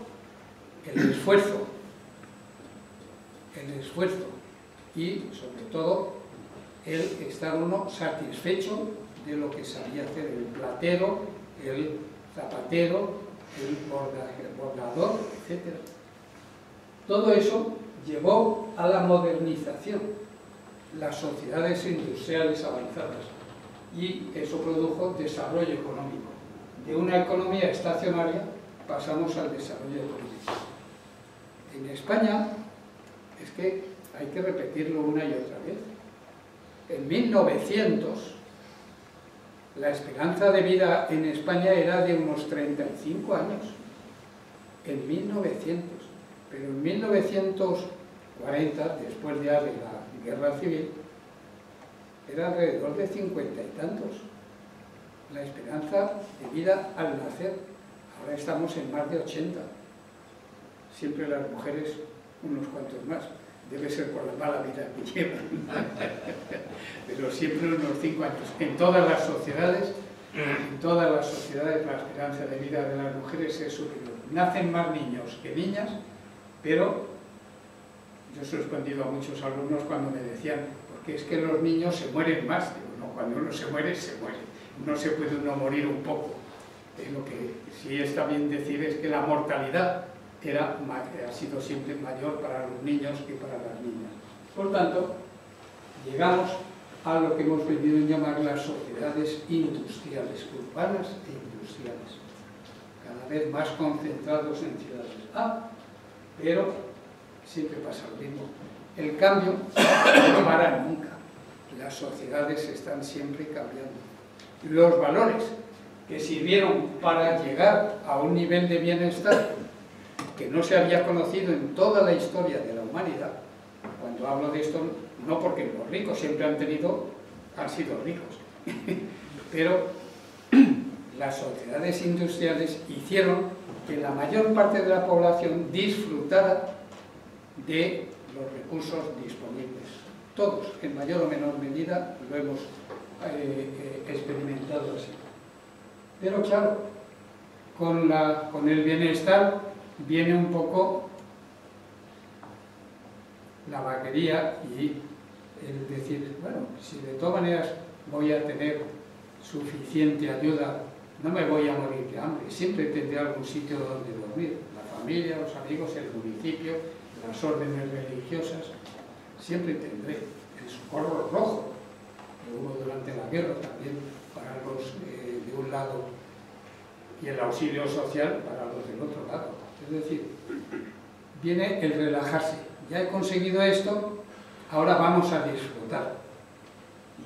S4: el esfuerzo y sobre todo el estar uno satisfecho de lo que sabía hacer el platero, el zapatero, el bordador, etc. Todo eso llevó a la modernización, las sociedades industriales avanzadas, y eso produjo desarrollo económico. De una economía estacionaria pasamos al desarrollo económico. En España, es que hay que repetirlo una y otra vez, en 1900 la esperanza de vida en España era de unos 35 años, en 1900, pero en 1940, después ya de la Guerra Civil, era alrededor de 50 y tantos. La esperanza de vida al nacer, ahora estamos en más de 80. Siempre las mujeres, unos cuantos más, debe ser por la mala vida que llevan, pero siempre unos 5 años. En todas las sociedades, la esperanza de vida de las mujeres es superior. Nacen más niños que niñas, pero yo se lo he respondido a muchos alumnos cuando me decían, porque es que los niños se mueren más. Digo, no, cuando uno se muere, se muere. No se puede uno morir un poco. Lo que sí está bien decir es que la mortalidad ha sido siempre mayor para los niños que para las niñas. Por tanto, llegamos a lo que hemos venido a llamar las sociedades industriales, urbanas e industriales, cada vez más concentrados en ciudades. Pero siempre pasa lo mismo. El cambio no para nunca. Las sociedades están siempre cambiando. Los valores que sirvieron para llegar a un nivel de bienestar que no se había conocido en toda la historia de la humanidad. Cuando hablo de esto, no porque los ricos siempre han sido ricos, pero las sociedades industriales hicieron que la mayor parte de la población disfrutara de los recursos disponibles. Todos, en mayor o menor medida, lo hemos experimentado así. Pero claro, con el bienestar viene un poco la vaguería y el decir, bueno, si de todas maneras voy a tener suficiente ayuda, no me voy a morir de hambre, siempre tendré algún sitio donde dormir, la familia, los amigos, el municipio, las órdenes religiosas, siempre tendré el socorro rojo, que hubo durante la guerra también para los de un lado y el auxilio social para los del otro lado. Es decir, viene el relajarse. Ya he conseguido esto, ahora vamos a disfrutar.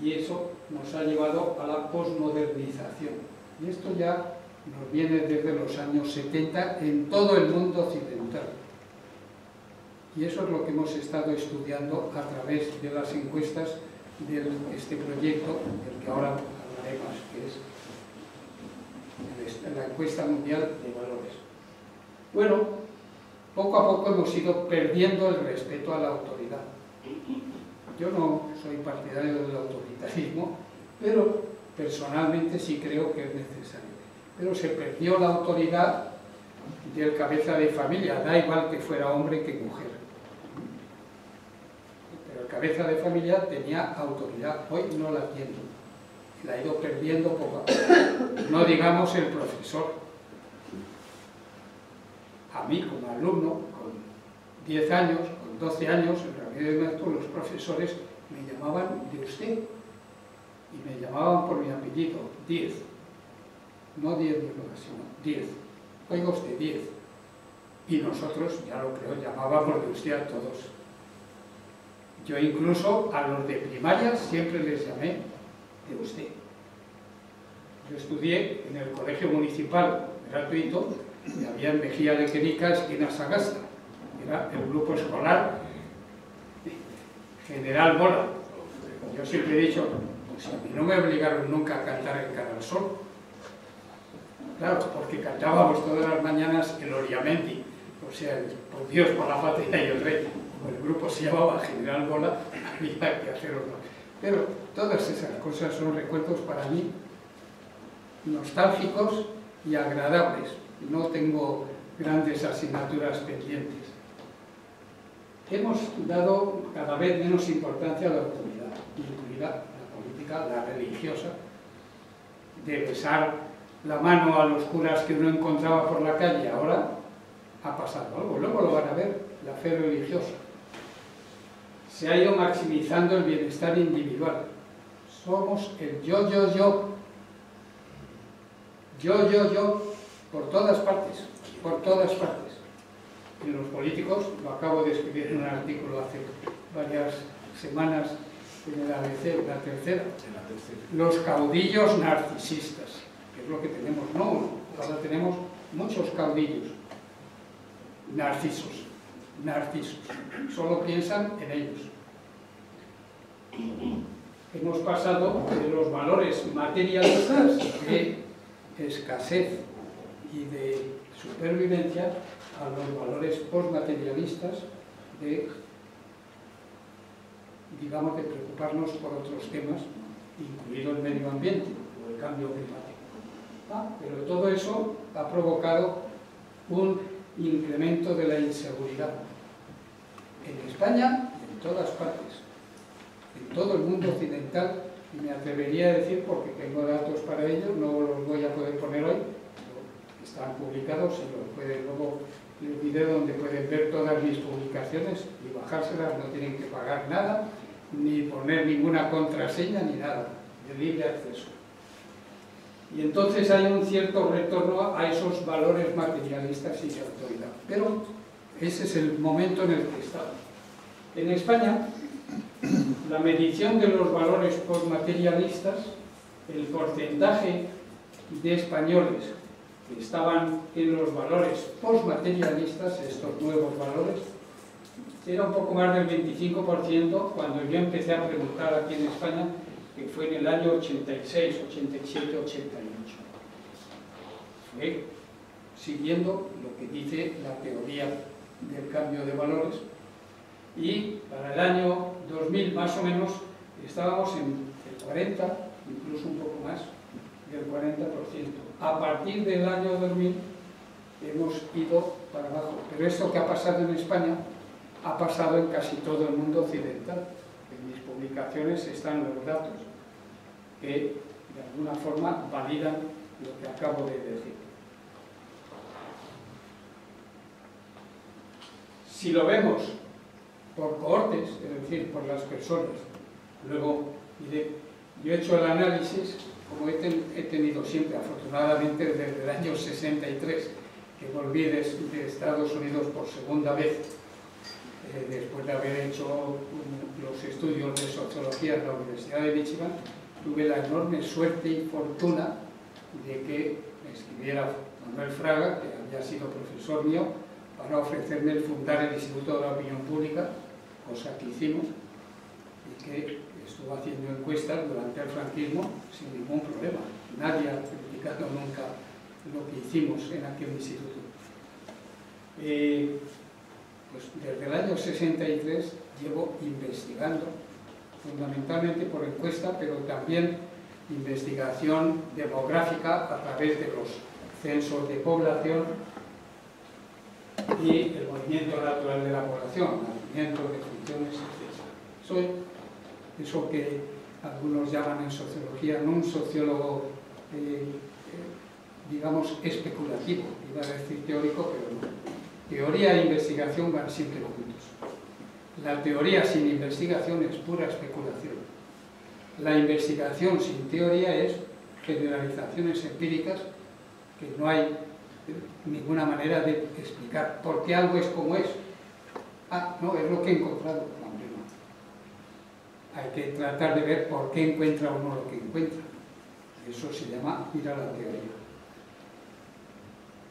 S4: Y eso nos ha llevado a la posmodernización. Y esto ya nos viene desde los años 70 en todo el mundo occidental. Y eso es lo que hemos estado estudiando a través de las encuestas de este proyecto, del que ahora hablaremos, que es la encuesta mundial de valores. Bueno, poco a poco hemos ido perdiendo el respeto a la autoridad. Yo no soy partidario del autoritarismo, pero personalmente sí creo que es necesario. Pero se perdió la autoridad del cabeza de familia, da igual que fuera hombre que mujer. Pero el cabeza de familia tenía autoridad, hoy no la tiene. La ha ido perdiendo poco a poco. No digamos el profesor. A mí, como alumno, con 10 años, con 12 años, en realidad los profesores me llamaban de usted. Y me llamaban por mi apellido, 10. No 10 sino 10. Oiga usted, 10. Y nosotros, ya lo creo, llamábamos de usted a todos. Yo incluso a los de primaria siempre les llamé de usted. Yo estudié en el colegio municipal gratuito y había en Mejía de Querica, esquina Sagasta. Era el grupo escolar General Mola. Yo siempre he dicho, pues a mí no me obligaron nunca a cantar en Canal Sol. Claro, porque cantábamos todas las mañanas el Oriamendi, o sea, por Dios, por la patria y el rey. Como el grupo se llamaba General Mola, había que hacerlo. Pero todas esas cosas son recuerdos para mí nostálgicos y agradables. No tengo grandes asignaturas pendientes. Hemos dado cada vez menos importancia a la autoridad, incluida la política, la religiosa, de besar la mano a los curas que uno encontraba por la calle. Ahora ha pasado algo, luego lo van a ver, la fe religiosa. Se ha ido maximizando el bienestar individual. Somos el yo, yo, yo. Yo, yo, yo, por todas partes, por todas partes. Y los políticos, lo acabo de escribir en un artículo hace varias semanas en el ABC, la tercera. Los caudillos narcisistas, que es lo que tenemos, no uno, ahora tenemos muchos caudillos. Narcisos, solo piensan en ellos. Hemos pasado de los valores materialistas de escasez y de supervivencia a los valores postmaterialistas de, digamos, de preocuparnos por otros temas, incluido el medio ambiente o el cambio climático. Pero todo eso ha provocado un incremento de la inseguridad en España y en todas partes, en todo el mundo occidental, y me atrevería a decir, porque tengo datos para ello, no los voy a poder poner hoy, están publicados, y los pueden luego el video donde pueden ver todas mis publicaciones y bajárselas, no tienen que pagar nada, ni poner ninguna contraseña ni nada, de libre acceso. Y entonces hay un cierto retorno a esos valores materialistas y de autoridad. Pero ese es el momento en el que estamos. En España, la medición de los valores postmaterialistas, el porcentaje de españoles que estaban en los valores postmaterialistas, estos nuevos valores, era un poco más del 25% cuando yo empecé a preguntar aquí en España, que fue en el año 86, 87, 88. Fue siguiendo lo que dice la teoría del cambio de valores, y para el año 2000 más o menos estábamos en el 40, incluso un poco más del 40%. A partir del año 2000 hemos ido para abajo, pero esto que ha pasado en España ha pasado en casi todo el mundo occidental. En mis publicaciones están los datos que de alguna forma validan lo que acabo de decir. Si lo vemos por cohortes, es decir, por las personas, luego diré, yo he hecho el análisis, como he tenido siempre, afortunadamente, desde el año 63, que volví de Estados Unidos por segunda vez, después de haber hecho los estudios de sociología en la Universidad de Michigan, tuve la enorme suerte y fortuna de que me escribiera Manuel Fraga, que había sido profesor mío, para ofrecerme el fundar el Instituto de la Opinión Pública, cosa que hicimos, y que estuvo haciendo encuestas durante el franquismo sin ningún problema. Nadie ha criticado nunca lo que hicimos en aquel instituto. Pues desde el año 63 llevo investigando, fundamentalmente por encuesta, pero también investigación demográfica a través de los censos de población y el movimiento natural de la población, nacimientos, defunciones, etc. Soy eso que algunos llaman en sociología, no un sociólogo, digamos, especulativo, iba a decir teórico, pero no. Teoría e investigación van siempre juntos. La teoría sin investigación es pura especulación. La investigación sin teoría es generalizaciones empíricas que no hay ninguna manera de explicar por qué algo es como es. Ah, no, es lo que he encontrado. No, hombre, no. Hay que tratar de ver por qué encuentra uno lo que encuentra. Eso se llama ir a la teoría.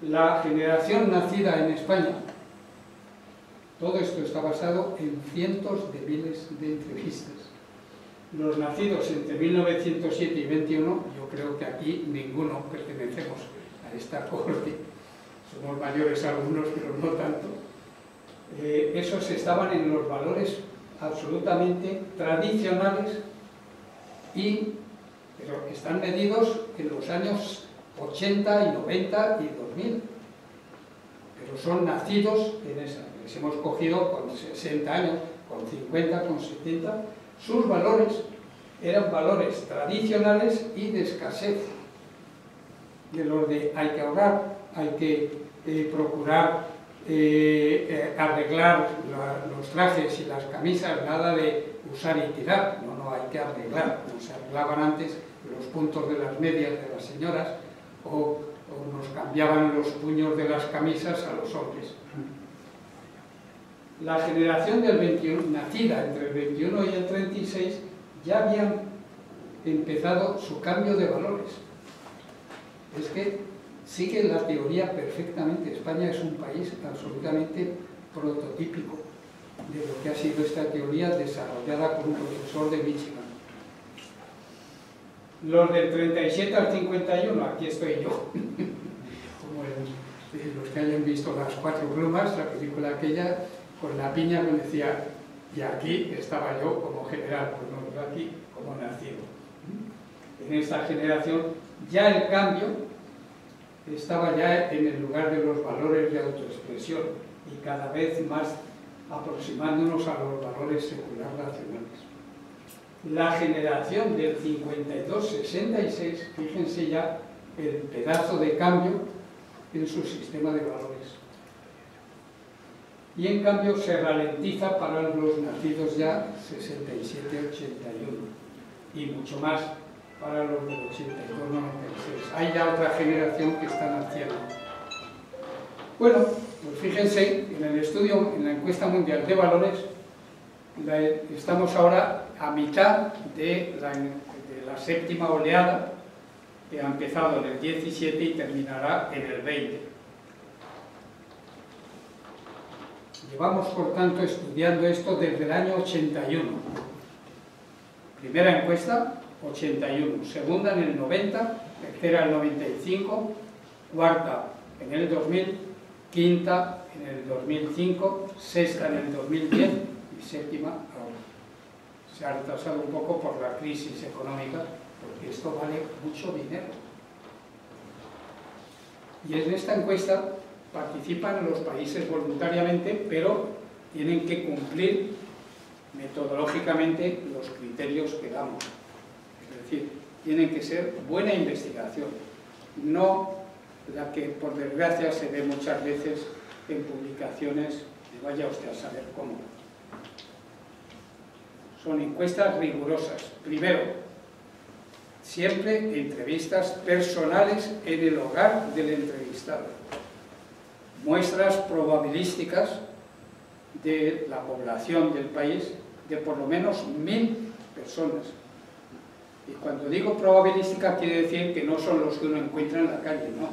S4: La generación nacida en España, todo esto está basado en cientos de miles de entrevistas. Los nacidos entre 1907 y 21, yo creo que aquí ninguno pertenecemos a esta corte, somos mayores algunos, pero no tanto. Esos estaban en los valores absolutamente tradicionales, pero están medidos en los años 80 y 90 y 2000, pero son nacidos en esa. Les hemos cogido con 60 años, con 50, con 70. Sus valores eran valores tradicionales y de escasez, de los de hay que ahorrar, hay que procurar arreglar los trajes y las camisas, nada de usar y tirar, no, hay que arreglar. No se arreglaban antes los puntos de las medias de las señoras, o nos cambiaban los puños de las camisas a los hombres. La generación del 21, nacida entre el 21 y el 36, ya habían empezado su cambio de valores. Es que sigue la teoría perfectamente. España es un país absolutamente prototípico de lo que ha sido esta teoría desarrollada por un profesor de Michigan. Los del 37 al 51, aquí estoy yo, como los que hayan visto Las Cuatro Plumas, la película aquella, con la piña me decía, y aquí estaba yo como general, pues no, yo aquí como nacido. En esta generación ya el cambio estaba ya en el lugar de los valores de autoexpresión y cada vez más aproximándonos a los valores secular racionales. La generación del 52-66, fíjense ya el pedazo de cambio en su sistema de valores. Y en cambio se ralentiza para los nacidos ya 67-81 y mucho más para los del 82-96. Hay ya otra generación que está naciendo. Bueno, pues fíjense, en el estudio, en la encuesta mundial de valores, estamos ahora a mitad de la séptima oleada, que ha empezado en el 17 y terminará en el 20. Llevamos, por tanto, estudiando esto desde el año 81. Primera encuesta, 81. Segunda en el 90, tercera en el 95, cuarta en el 2000, quinta en el 2005, sexta en el 2010 y séptima ahora. Se ha retrasado un poco por la crisis económica, porque esto vale mucho dinero. Y en esta encuesta participan los países voluntariamente, pero tienen que cumplir metodológicamente los criterios que damos. Es decir, tienen que ser buena investigación, no la que por desgracia se ve muchas veces en publicaciones de vaya usted a saber cómo. Son encuestas rigurosas. Primero, siempre entrevistas personales en el hogar del entrevistado. Muestras probabilísticas de la población del país de por lo menos 1000 personas. Y cuando digo probabilística quiere decir que no son los que uno encuentra en la calle, no.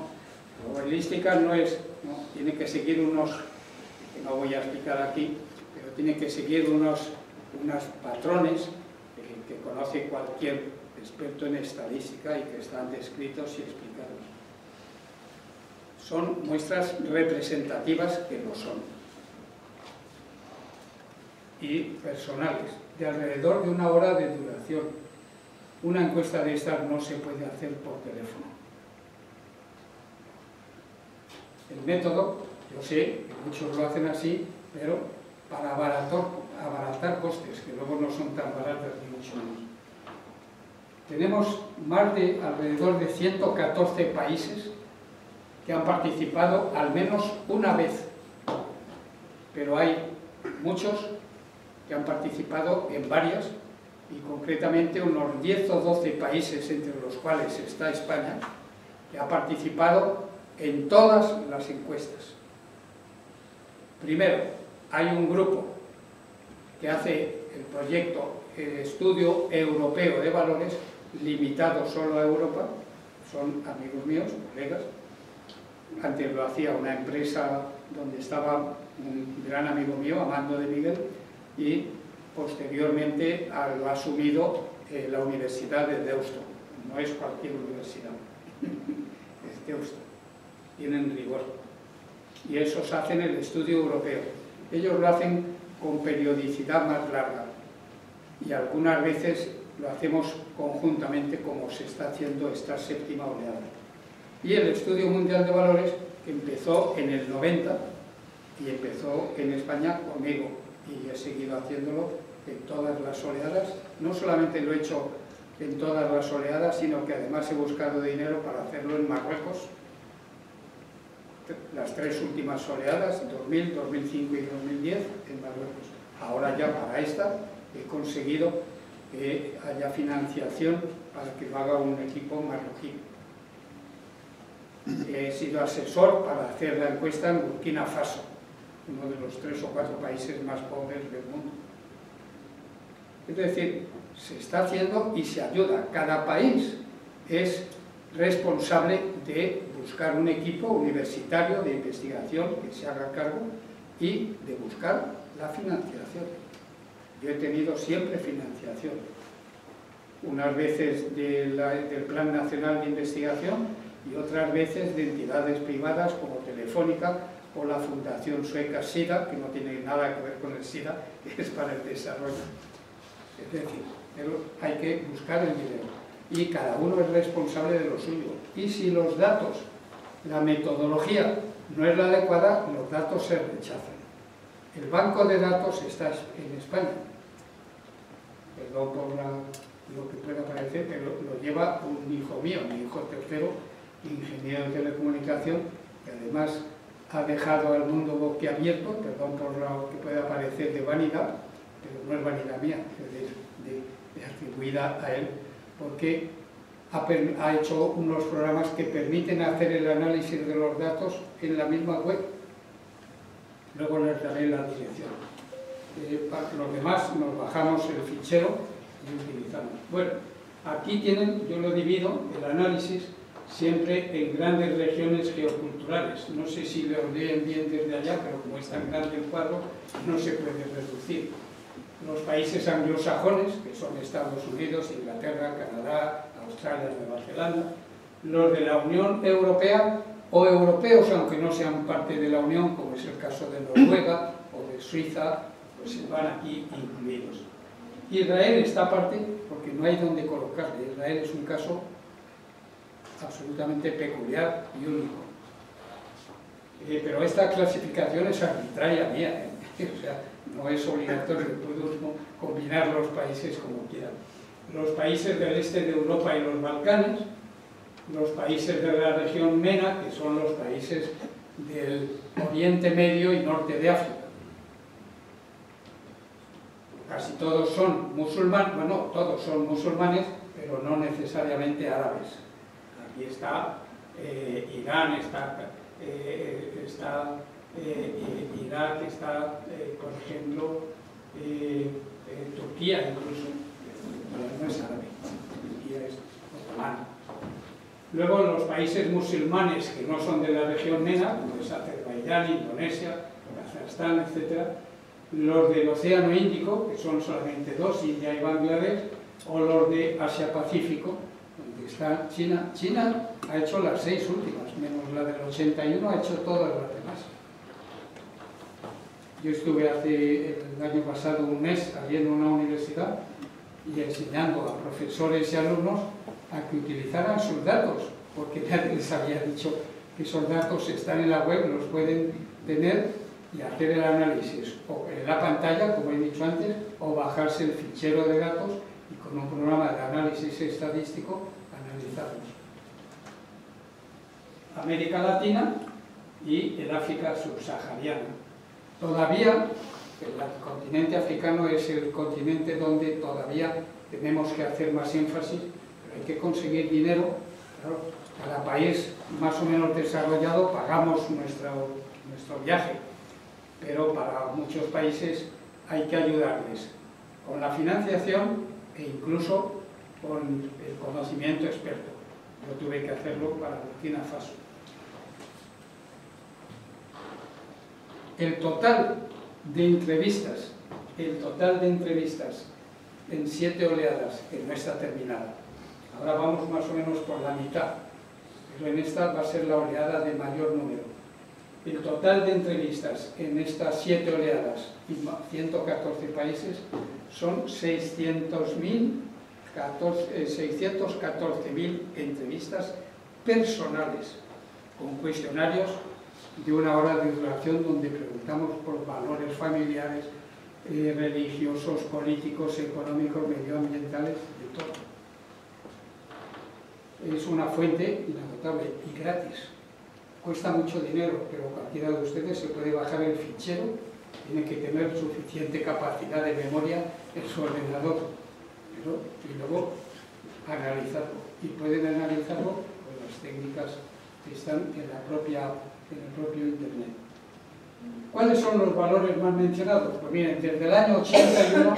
S4: Probabilística no es, no, tiene que seguir unos que no voy a explicar aquí, pero tiene que seguir unos patrones que conoce cualquier experto en estadística y que están descritos y explicados. Son muestras representativas, que lo son, y personales, de alrededor de 1 hora de duración. Una encuesta de estas no se puede hacer por teléfono. El método, yo sé que muchos lo hacen así, pero para abaratar costes, que luego no son tan baratas ni mucho menos. Tenemos más de alrededor de 114 países que han participado al menos una vez, pero hay muchos que han participado en varias, y concretamente unos 10 o 12 países, entre los cuales está España, que ha participado en todas las encuestas. Primero, hay un grupo que hace el proyecto Estudio Europeo de Valores, limitado solo a Europa, son amigos míos, colegas. Antes lo hacía una empresa donde estaba un gran amigo mío, Amando de Miguel, y posteriormente lo ha asumido la Universidad de Deusto. No es cualquier universidad, es Deusto. Tienen rigor. Y esos hacen el estudio europeo. Ellos lo hacen con periodicidad más larga y algunas veces lo hacemos conjuntamente, como se está haciendo esta 7ª oleada. Y el Estudio Mundial de Valores empezó en el 90 y empezó en España conmigo, y he seguido haciéndolo en todas las oleadas. No solamente lo he hecho en todas las oleadas, sino que además he buscado dinero para hacerlo en Marruecos, las 3 últimas oleadas, 2000, 2005 y 2010, en Marruecos. Ahora ya para esta he conseguido que haya financiación para que lo haga un equipo marroquí. He sido asesor para hacer la encuesta en Burkina Faso, uno de los 3 o 4 países más pobres del mundo. Es decir, se está haciendo y se ayuda. Cada país es responsable de buscar un equipo universitario de investigación que se haga cargo y de buscar la financiación. Yo he tenido siempre financiación, unas veces del Plan Nacional de Investigación y otras veces de entidades privadas como Telefónica o la Fundación Sueca SIDA, que no tiene nada que ver con el SIDA, es para el desarrollo. Es decir, pero hay que buscar el dinero y cada uno es responsable de lo suyo. Y si los datos, la metodología no es la adecuada, los datos se rechazan. El banco de datos está en España. Perdón por lo que pueda parecer, pero lo lleva un hijo mío, mi hijo tercero, ingeniero de telecomunicación, que además ha dejado al mundo boquiabierto, perdón por lo que pueda parecer de vanidad, pero no es vanidad mía, es atribuida a él, porque ha hecho unos programas que permiten hacer el análisis de los datos en la misma web. Luego les daré la dirección. Para los demás nos bajamos el fichero y utilizamos. Bueno, aquí tienen, yo lo divido, el análisis, siempre en grandes regiones geoculturales. No sé si lo leen bien desde allá, pero como es tan grande el cuadro, no se puede reducir. Los países anglosajones, que son Estados Unidos, Inglaterra, Canadá, Australia, Nueva Zelanda, los de la Unión Europea o europeos, aunque no sean parte de la Unión, como es el caso de Noruega o de Suiza, pues se van aquí incluidos. Israel está aparte porque no hay donde colocarle. Israel es un caso absolutamente peculiar y único. Pero esta clasificación es arbitraria mía, o sea, no es obligatorio, puedo combinar los países como quieran. Los países del este de Europa y los Balcanes, los países de la región MENA, que son los países del Oriente Medio y norte de África. Casi todos son musulmanes, bueno, todos son musulmanes, pero no necesariamente árabes. Aquí está Irán, está Irak, está, por ejemplo, Turquía incluso, no es árabe, Turquía es otomana. Luego los países musulmanes que no son de la región MENA, como es Azerbaiyán, Indonesia, Kazajstán, etc. Los del Océano Índico, que son solamente 2, India y Bangladesh, o los de Asia-Pacífico, donde está China. China ha hecho las 6 últimas, menos la del 81, ha hecho todas las demás. Yo estuve el año pasado un mes allí en una universidad y enseñando a profesores y alumnos a que utilizaran sus datos, porque nadie les había dicho que esos datos están en la web, los pueden tener y hacer el análisis o en la pantalla, como he dicho antes, o bajarse el fichero de datos y con un programa de análisis estadístico analizarlos. América Latina y el África subsahariana. Todavía el continente africano es el continente donde todavía tenemos que hacer más énfasis, pero hay que conseguir dinero. Claro, cada país más o menos desarrollado pagamos nuestro viaje, pero para muchos países hay que ayudarles con la financiación e incluso con el conocimiento experto. Yo tuve que hacerlo para Burkina Faso. El total de entrevistas en 7 oleadas, que no está terminada. Ahora vamos más o menos por la mitad, pero en esta va a ser la oleada de mayor número. El total de entrevistas en estas 7 oleadas y 114 países son 614.000 entrevistas personales, con cuestionarios de 1 hora de duración donde preguntamos por valores familiares, religiosos, políticos, económicos, medioambientales, de todo. Es una fuente inagotable y gratis. Cuesta mucho dinero, pero cualquiera de ustedes se puede bajar el fichero, tiene que tener suficiente capacidad de memoria en su ordenador, y luego analizarlo. Y pueden analizarlo con las técnicas que están en el propio Internet. ¿Cuáles son los valores más mencionados? Pues miren, desde el año 81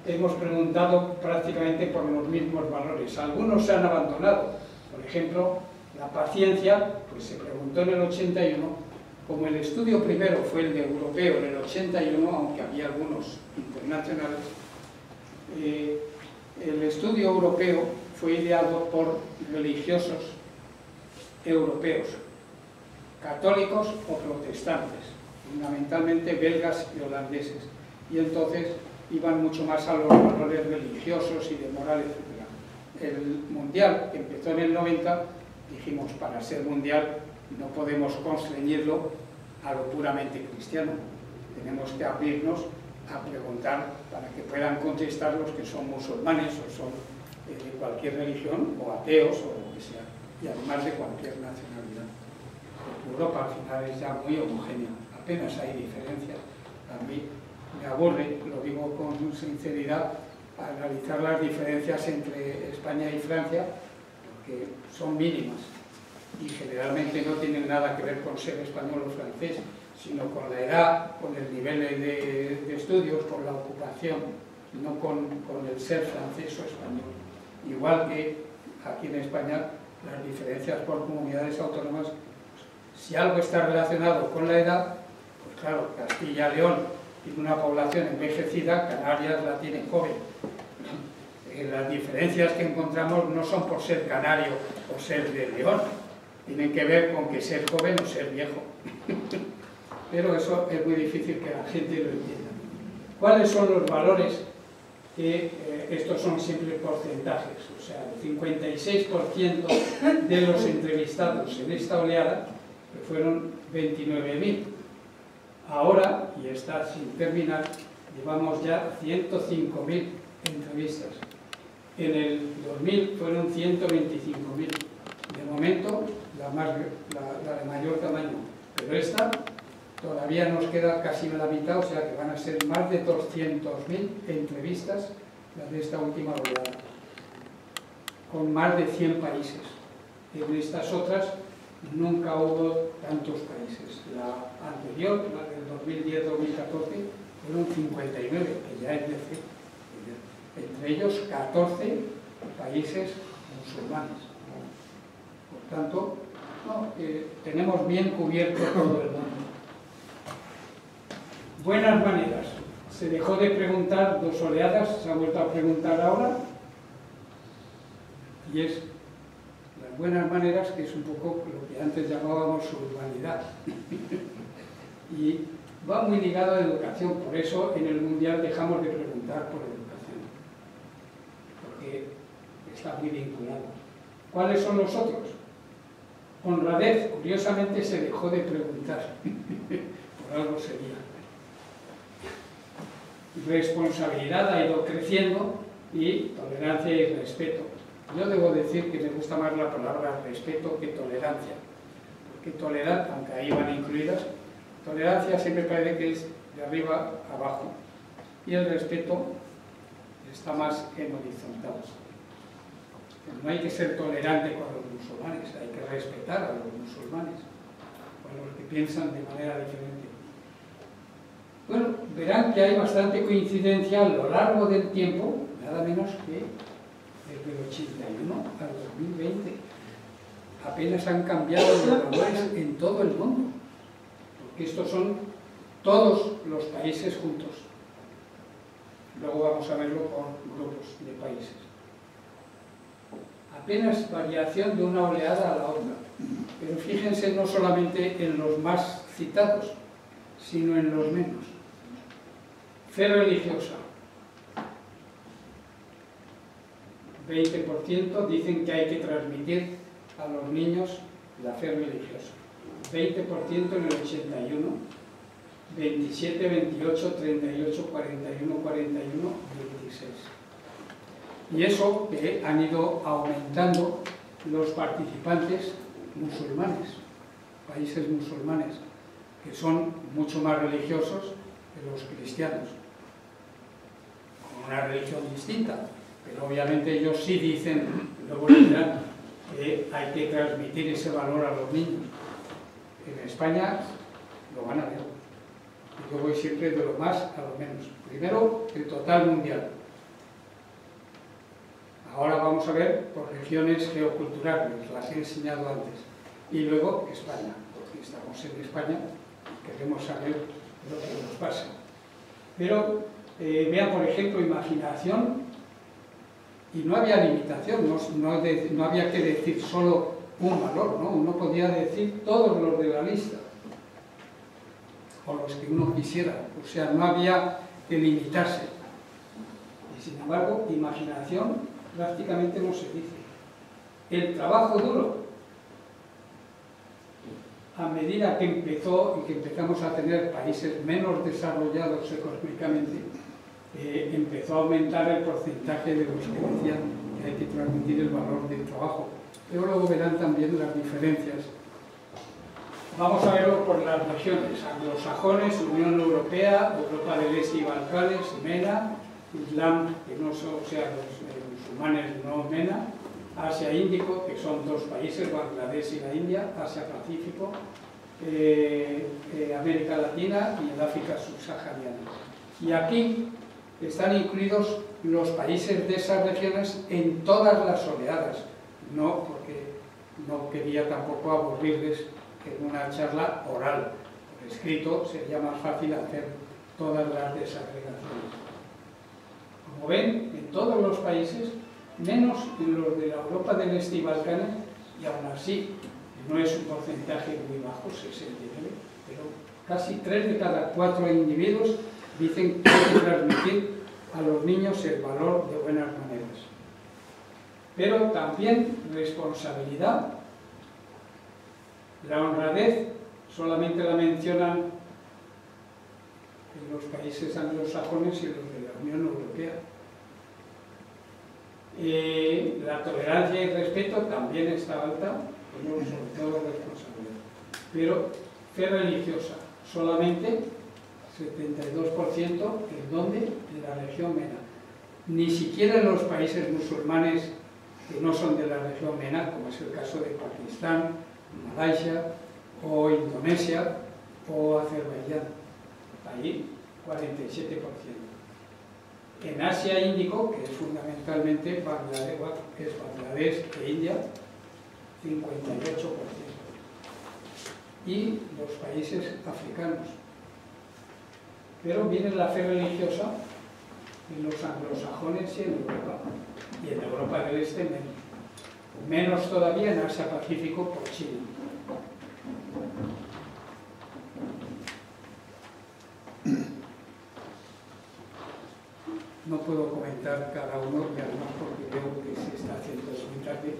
S4: hemos preguntado prácticamente por los mismos valores. Algunos se han abandonado. Por ejemplo, la paciencia, pues se preguntó en el 81, como el estudio primero fue el de europeo en el 81, aunque había algunos internacionales, el estudio europeo fue ideado por religiosos europeos, católicos o protestantes, fundamentalmente belgas y holandeses, y entonces iban mucho más a los valores religiosos y de moral, etc. El mundial, que empezó en el 90, dijimos, para ser mundial no podemos constreñirlo a lo puramente cristiano, tenemos que abrirnos a preguntar para que puedan contestar los que son musulmanes o son de cualquier religión, o ateos o lo que sea, y además de cualquier nacionalidad. Europa al final es ya muy homogénea, apenas hay diferencias. A mí me aburre, lo digo con sinceridad, analizar las diferencias entre España y Francia, porque son mínimas y generalmente no tienen nada que ver con ser español o francés, sino con la edad, con el nivel de estudios, con la ocupación, no con el ser francés o español. Igual que aquí en España, las diferencias por comunidades autónomas, si algo está relacionado con la edad, pues claro, Castilla y León tiene una población envejecida, Canarias la tiene joven. Las diferencias que encontramos no son por ser canario o ser de León, tienen que ver con que ser joven o ser viejo. Pero eso es muy difícil que la gente lo entienda. ¿Cuáles son los valores? Que estos son siempre porcentajes, o sea, el 56% de los entrevistados en esta oleada, que fueron 29.000. Ahora, y está sin terminar, llevamos ya 105.000 entrevistas. En el 2000 fueron 125.000. De momento, la de mayor tamaño. Pero esta todavía nos queda casi la mitad, o sea que van a ser más de 200.000 entrevistas las de esta última oleada, con más de 100 países. En estas otras nunca hubo tantos países. La anterior, la del 2010-2014, fueron 59, que ya es decir, entre ellos 14 países musulmanes. Por tanto, tenemos bien cubierto todo el mundo. Buenas maneras. Se dejó de preguntar 2 oleadas, se ha vuelto a preguntar ahora, y es las buenas maneras, que es un poco lo que antes llamábamos urbanidad. Y va muy ligado a educación, por eso en el Mundial dejamos de preguntar por educación, porque está muy vinculado. ¿Cuáles son los otros? Honradez, curiosamente se dejó de preguntar, por algo sería. Responsabilidad ha ido creciendo y tolerancia y respeto. Yo debo decir que me gusta más la palabra respeto que tolerancia, porque tolerancia, aunque ahí van incluidas, tolerancia siempre parece que es de arriba a abajo y el respeto está más en horizontal. No hay que ser tolerante con los musulmanes, hay que respetar a los musulmanes, con los que piensan de manera diferente. Bueno, verán que hay bastante coincidencia a lo largo del tiempo, nada menos que desde el 81 al 2020. Apenas han cambiado los valores en todo el mundo, porque estos son todos los países juntos. Luego vamos a verlo con grupos de países. Apenas variación de una oleada a la otra, pero fíjense no solamente en los más citados, sino en los menos. Fe religiosa. 20% dicen que hay que transmitir a los niños la fe religiosa. 20% en el 81, 27, 28, 38, 41, 41, 26. Y eso que han ido aumentando los participantes musulmanes, países musulmanes, que son mucho más religiosos que los cristianos, con una religión distinta, pero obviamente ellos sí dicen, luego le dirán, que hay que transmitir ese valor a los niños. En España lo van a ver. Yo voy siempre de lo más a lo menos. Primero, el total mundial. Ahora vamos a ver por regiones geoculturales, las he enseñado antes. Y luego España, porque estamos en España y queremos saber lo que nos pasa. Pero vean, por ejemplo, imaginación, y no había limitación, no había que decir solo un valor, ¿no? Uno podía decir todos los de la lista, o los que uno quisiera, o sea, no había que limitarse. Y sin embargo, imaginación prácticamente no se dice. El trabajo duro, a medida que empezó y que empezamos a tener países menos desarrollados económicamente, empezó a aumentar el porcentaje de los que decían que hay que transmitir el valor del trabajo. Pero luego verán también las diferencias. Vamos a verlo por las regiones: anglosajones, Unión Europea, Europa del Este y Balcanes, MENA, Islam, que no son, o sea, los musulmanes no MENA, Asia Índico, que son 2 países, Bangladesh y la India, Asia Pacífico, América Latina y el África subsahariana. Y aquí están incluidos los países de esas regiones en todas las oleadas, no porque no quería tampoco aburrirles en una charla oral. Por escrito sería más fácil hacer todas las desagregaciones. Como ven, en todos los países, menos en los de la Europa del Este y Balcanes, y aún así no es un porcentaje muy bajo, 69, pero casi 3 de cada 4 individuos dicen que hay que transmitir a los niños el valor de buenas maneras. Pero también responsabilidad. La honradez solamente la mencionan en los países anglosajones y los de la Unión Europea. La tolerancia y respeto también está alta, pero sobre todo responsabilidad. Pero fe religiosa, solamente 72%, ¿en dónde? En la región MENA. Ni siquiera en los países musulmanes que no son de la región MENA, como es el caso de Pakistán, Malasia o Indonesia o Azerbaiyán. Ahí 47%. En Asia Índico, que es fundamentalmente Bangladesh e India, 58%. Y los países africanos. Pero viene la fe religiosa en los anglosajones y en Europa. Y en Europa del Este menos. Menos todavía en Asia-Pacífico por China. No puedo comentar cada uno, y además porque veo que se está haciendo muy tarde.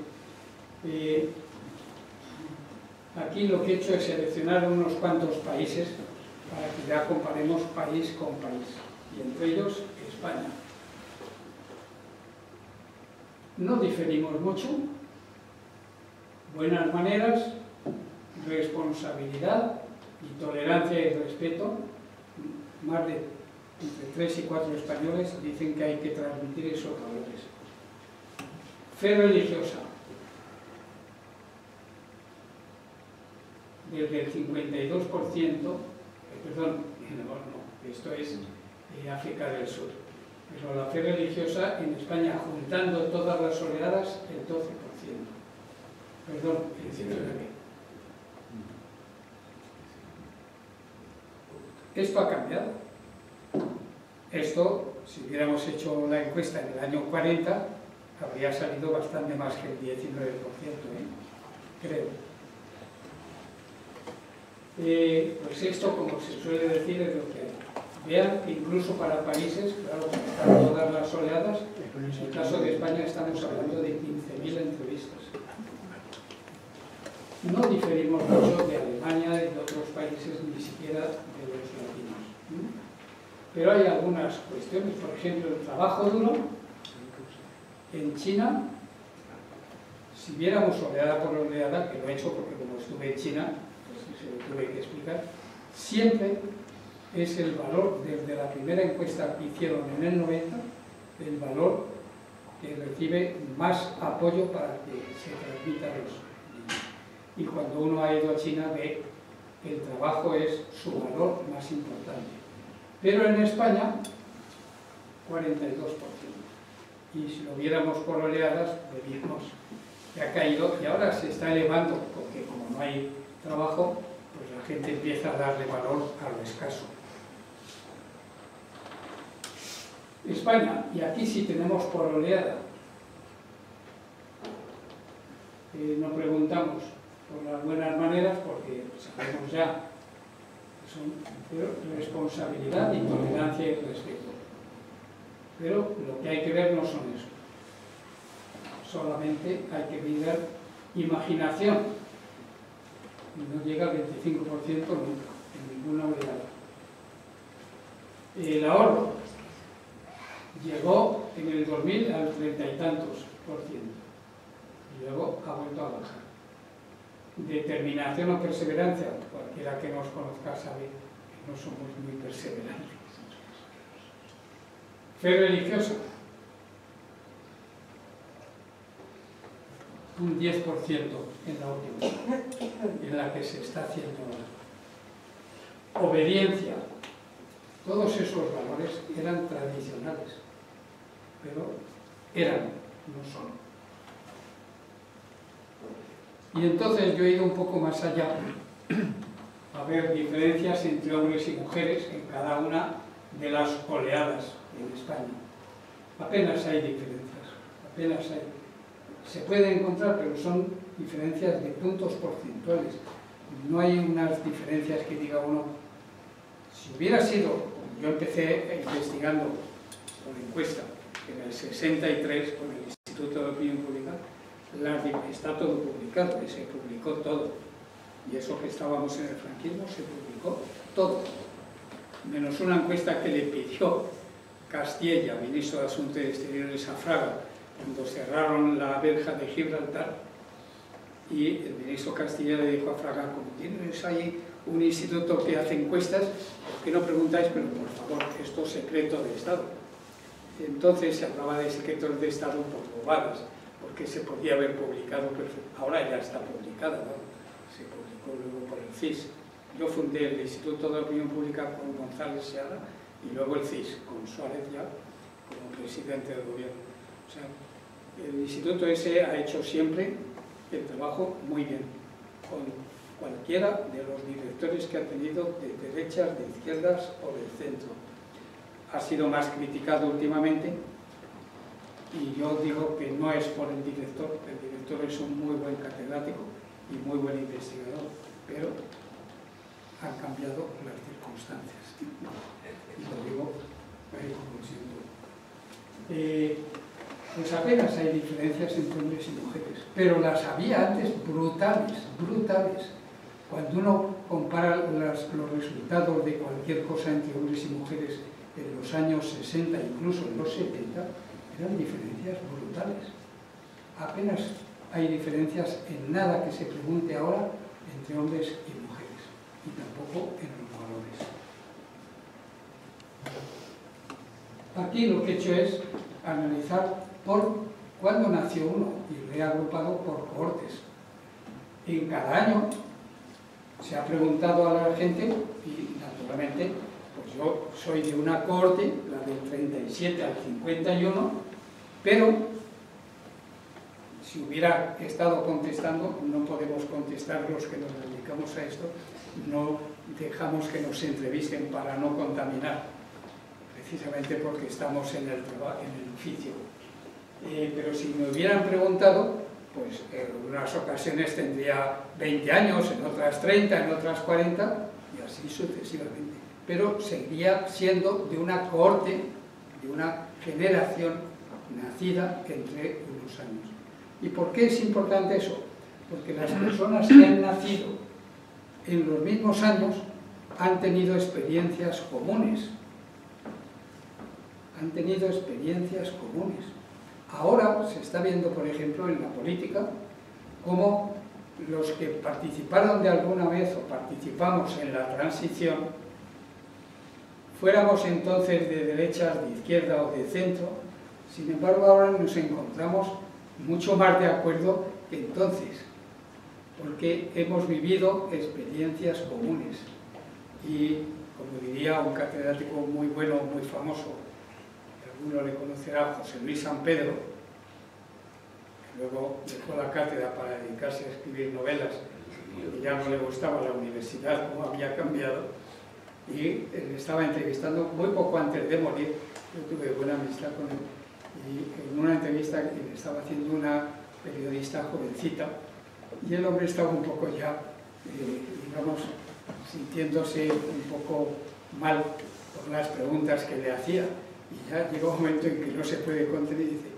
S4: Aquí lo que he hecho es seleccionar unos cuantos países para que ya comparemos país con país, y entre ellos España. No diferimos mucho, buenas maneras, responsabilidad y tolerancia y respeto. Más de entre 3 y 4 españoles dicen que hay que transmitir esos valores. Fe religiosa. Desde el 52%, perdón, no, esto es África del Sur, pero la fe religiosa en España, juntando todas las oleadas, el 12%. Perdón, el 19%. Esto ha cambiado. Esto, si hubiéramos hecho la encuesta en el año 40, habría salido bastante más que el 19%, creo. Pues esto, como se suele decir, es lo que hay. Vean que incluso para países, claro, están todas las oleadas, en el caso de España estamos hablando de 15.000 entrevistas. No diferimos mucho de Alemania y de otros países, ni siquiera de los latinos. Pero hay algunas cuestiones, por ejemplo, el trabajo duro. En China, si viéramos oleada por oleada, que lo he hecho porque como estuve en China, pues se lo tuve que explicar, siempre es el valor, desde la primera encuesta que hicieron en el 90, el valor que recibe más apoyo para que se transmita los niños. Y cuando uno ha ido a China ve que el trabajo es su valor más importante. Pero en España, 42%. Y si lo viéramos por oleadas, veríamos que ha caído y ahora se está elevando, porque como no hay trabajo, pues la gente empieza a darle valor a lo escaso. España, y aquí sí tenemos por oleada. No preguntamos por las buenas maneras, porque sabemos ya que son responsabilidad y tolerancia y respeto. Pero lo que hay que ver no son eso. Solamente hay que mirar imaginación. Y no llega al 25% nunca, en ninguna oleada. El ahorro llegó en el 2000 al 30 y tantos %. Y luego ha vuelto a bajar. Determinación o perseverancia, cualquiera que nos conozca sabe que no somos muy perseverantes. Fe religiosa, un 10% en la última, en la que se está haciendo ahora. Obediencia, todos esos valores eran tradicionales, pero eran, no son. Y entonces yo he ido un poco más allá a ver diferencias entre hombres y mujeres en cada una de las oleadas en España. Apenas hay diferencias, apenas hay. Se puede encontrar, pero son diferencias de puntos porcentuales. No hay unas diferencias que diga uno, si hubiera sido, yo empecé investigando con la encuesta en el 63 con el Instituto de Opinión Pública, está todo publicado, se publicó todo. Y eso que estábamos en el franquismo se publicó todo. Menos una encuesta que le pidió Castilla, ministro de Asuntos Exteriores, a Fraga, cuando cerraron la verja de Gibraltar, y el ministro Castilla le dijo a Fraga, como tienes ahí un instituto que hace encuestas, ¿por qué no preguntáis? Pero por favor, esto es secreto de Estado. Entonces se hablaba de secretos de Estado por bobadas, porque se podía haber publicado, pero ahora ya está publicada, ¿no? Se publicó luego por el CIS. Yo fundé el Instituto de Opinión Pública con González Seara y luego el CIS, con Suárez ya como presidente del gobierno. O sea, el instituto ese ha hecho siempre el trabajo muy bien, con cualquiera de los directores que ha tenido, de derechas, de izquierdas o del centro. Ha sido más criticado últimamente y yo digo que no es por el director es un muy buen catedrático y muy buen investigador, pero han cambiado las circunstancias. Y lo digo como siempre. Pues apenas hay diferencias entre hombres y mujeres, pero las había antes brutales, brutales. Cuando uno compara los resultados de cualquier cosa entre hombres y mujeres en los años 60, incluso en los 70, eran diferencias brutales. Apenas hay diferencias en nada que se pregunte ahora entre hombres y mujeres, y tampoco en los valores. Aquí lo que he hecho es analizar por cuándo nació uno y lo he agrupado por cohortes. En cada año se ha preguntado a la gente y naturalmente pues yo soy de una cohorte, la del 37 al 51, pero si hubiera estado contestando, no podemos contestar los que nos dedicamos a esto, no dejamos que nos entrevisten para no contaminar, precisamente porque estamos en el oficio. Pero si me hubieran preguntado, pues en unas ocasiones tendría 20 años, en otras 30, en otras 40, y así sucesivamente. Pero seguiría siendo de una cohorte, de una generación nacida entre unos años. ¿Y por qué es importante eso? Porque las personas que han nacido en los mismos años han tenido experiencias comunes. Han tenido experiencias comunes. Ahora se está viendo, por ejemplo, en la política, cómo los que participaron de alguna vez o participamos en la transición, fuéramos entonces de derechas, de izquierda o de centro, sin embargo ahora nos encontramos mucho más de acuerdo que entonces, porque hemos vivido experiencias comunes. Y, como diría un catedrático muy bueno, muy famoso, uno le conocerá, José Luis San Pedro, que luego dejó la cátedra para dedicarse a escribir novelas, y ya no le gustaba la universidad, como había cambiado, y le estaba entrevistando muy poco antes de morir. Yo tuve buena amistad con él, y en una entrevista que le estaba haciendo una periodista jovencita, y el hombre estaba un poco ya, digamos, sintiéndose un poco mal por las preguntas que le hacía. Y ya llegó un momento en que no se puede contener y dice: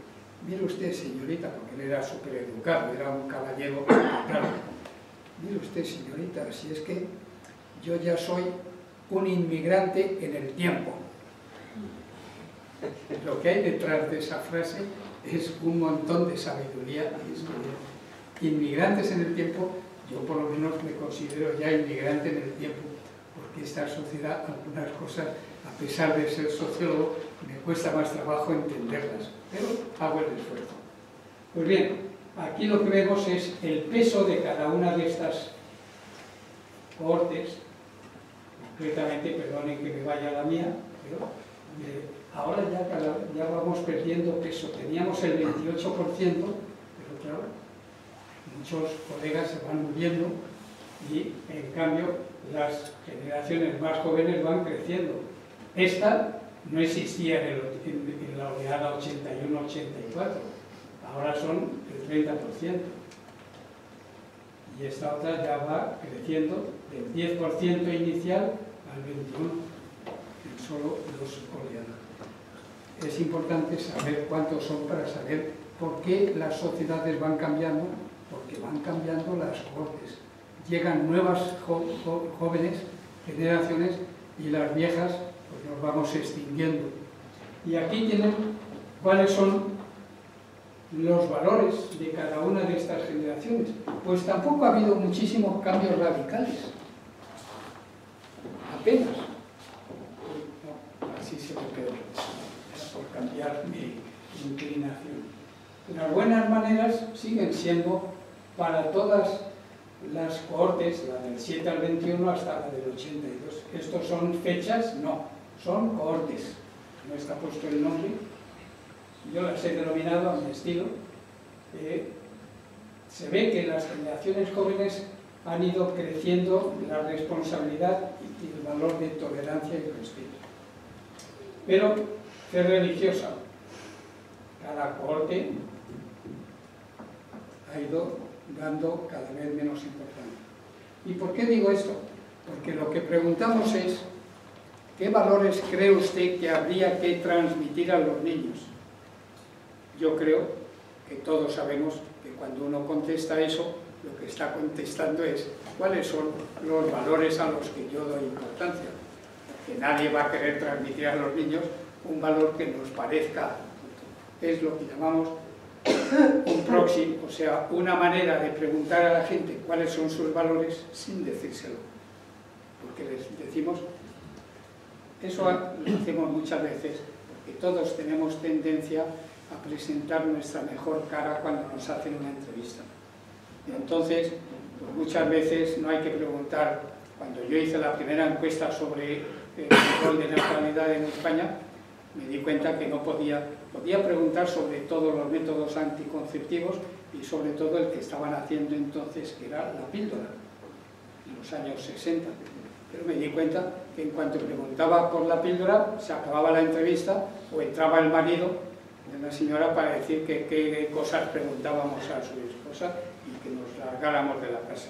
S4: mire usted, señorita, porque él era súper educado, era un caballero, claro, mire usted, señorita, si es que yo ya soy un inmigrante en el tiempo. Lo que hay detrás de esa frase es un montón de sabiduría y experiencia. Inmigrantes en el tiempo, yo por lo menos me considero ya inmigrante en el tiempo, porque esta sociedad, algunas cosas, a pesar de ser sociólogo, me cuesta más trabajo entenderlas, pero hago el esfuerzo. Pues bien, aquí lo que vemos es el peso de cada una de estas cohortes, concretamente, perdonen que me vaya a la mía, pero ahora ya vamos perdiendo peso. Teníamos el 28%, pero claro, muchos colegas se van muriendo y en cambio las generaciones más jóvenes van creciendo. Esta no existía en la oleada 81-84, ahora son el 30%. Y esta otra ya va creciendo del 10% inicial al 21% en solo 2 oleadas. Es importante saber cuántos son para saber por qué las sociedades van cambiando, porque van cambiando las cohortes. Llegan nuevas jóvenes generaciones y las viejas pues nos vamos extinguiendo. Y aquí tienen cuáles son los valores de cada una de estas generaciones. Pues tampoco ha habido muchísimos cambios radicales. Apenas. No, así se me quedó. Era por cambiar mi inclinación. Las buenas maneras siguen siendo para todas las cohortes, la del 7 al 21 hasta la del 82. ¿Estos son fechas? No, son cohortes. No está puesto el nombre. Yo las he denominado a mi estilo. Se ve que las generaciones jóvenes han ido creciendo la responsabilidad y el valor de tolerancia y respeto. Pero fe religiosa, cada cohorte ha ido dando cada vez menos importancia. ¿Y por qué digo esto? Porque lo que preguntamos es, ¿qué valores cree usted que habría que transmitir a los niños? Yo creo que todos sabemos que cuando uno contesta eso, lo que está contestando es cuáles son los valores a los que yo doy importancia. Porque nadie va a querer transmitir a los niños un valor que nos parezca, es lo que llamamos un proxy, o sea, una manera de preguntar a la gente cuáles son sus valores sin decírselo. Porque les decimos, eso lo hacemos muchas veces, porque todos tenemos tendencia a presentar nuestra mejor cara cuando nos hacen una entrevista. Y entonces, pues muchas veces no hay que preguntar. Cuando yo hice la primera encuesta sobre el control de natalidad en España, me di cuenta que no podía preguntar sobre todos los métodos anticonceptivos y sobre todo el que estaban haciendo entonces, que era la píldora, en los años 60. Pero me di cuenta que en cuanto preguntaba por la píldora, se acababa la entrevista o entraba el marido de la señora para decir que qué cosas preguntábamos a su esposa y que nos largáramos de la casa.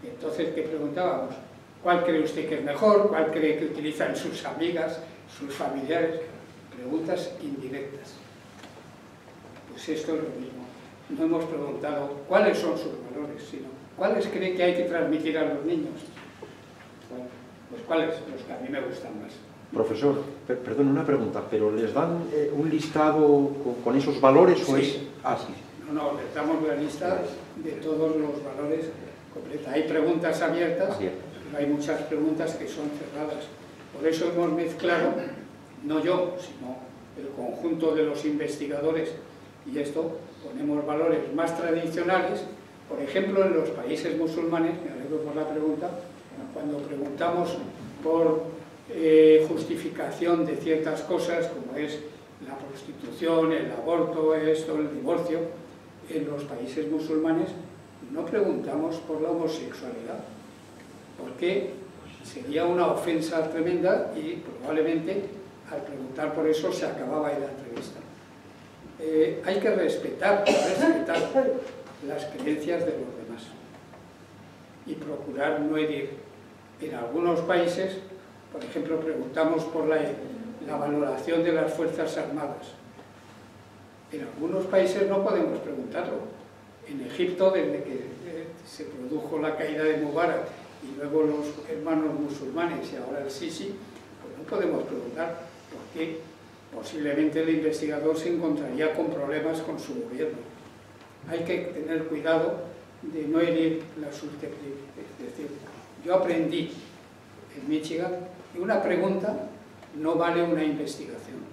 S4: Y entonces, ¿qué preguntábamos? ¿Cuál cree usted que es mejor? ¿Cuál cree que utilizan sus amigas, sus familiares? Preguntas indirectas. Pues esto es lo mismo. No hemos preguntado cuáles son sus valores, sino cuáles cree que hay que transmitir a los niños. Bueno, pues cuáles, los que a mí me gustan más.
S1: Profesor, perdón, una pregunta, ¿pero les dan un listado con esos valores o es así?
S4: No, les damos la lista de todos los valores completa. Hay preguntas abiertas, pero hay muchas preguntas que son cerradas. Por eso hemos mezclado, no yo, sino el conjunto de los investigadores, y esto ponemos valores más tradicionales. Por ejemplo, en los países musulmanes, me alegro por la pregunta, cuando preguntamos por justificación de ciertas cosas, como es la prostitución, el aborto, esto, el divorcio, en los países musulmanes no preguntamos por la homosexualidad, porque sería una ofensa tremenda y probablemente al preguntar por eso se acababa la entrevista. Hay que respetar las creencias de los demás y procurar no herir. En algunos países, por ejemplo, preguntamos por la valoración de las Fuerzas Armadas. En algunos países no podemos preguntarlo. En Egipto, desde que se produjo la caída de Mubarak y luego los hermanos musulmanes y ahora el Sisi, pues no podemos preguntar porque posiblemente el investigador se encontraría con problemas con su gobierno. Hay que tener cuidado de no herir la susceptibilidad. Es decir, yo aprendí en Michigan que una pregunta no vale una investigación.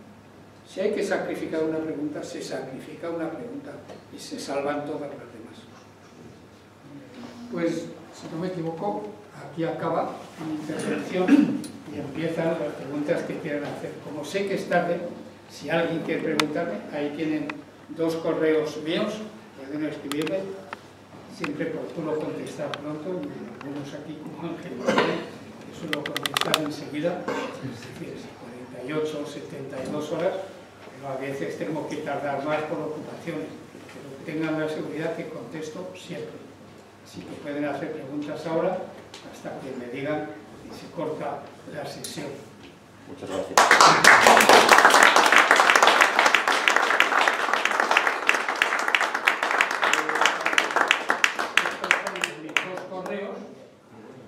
S4: Si hay que sacrificar una pregunta, se sacrifica una pregunta y se salvan todas las demás. Pues, si no me equivoco, aquí acaba mi intervención y empiezan las preguntas que quieran hacer. Como sé que es tarde, si alguien quiere preguntarme, ahí tienen 2 correos míos, pueden escribirme, siempre procuro contestar pronto, y algunos aquí como Ángel, que suelo contestar enseguida, es decir, 48 o 72 horas, pero a veces tengo que tardar más por ocupaciones, pero tengan la seguridad que contesto siempre. Así que pueden hacer preguntas ahora hasta que me digan y se corta la sesión.
S1: Muchas gracias.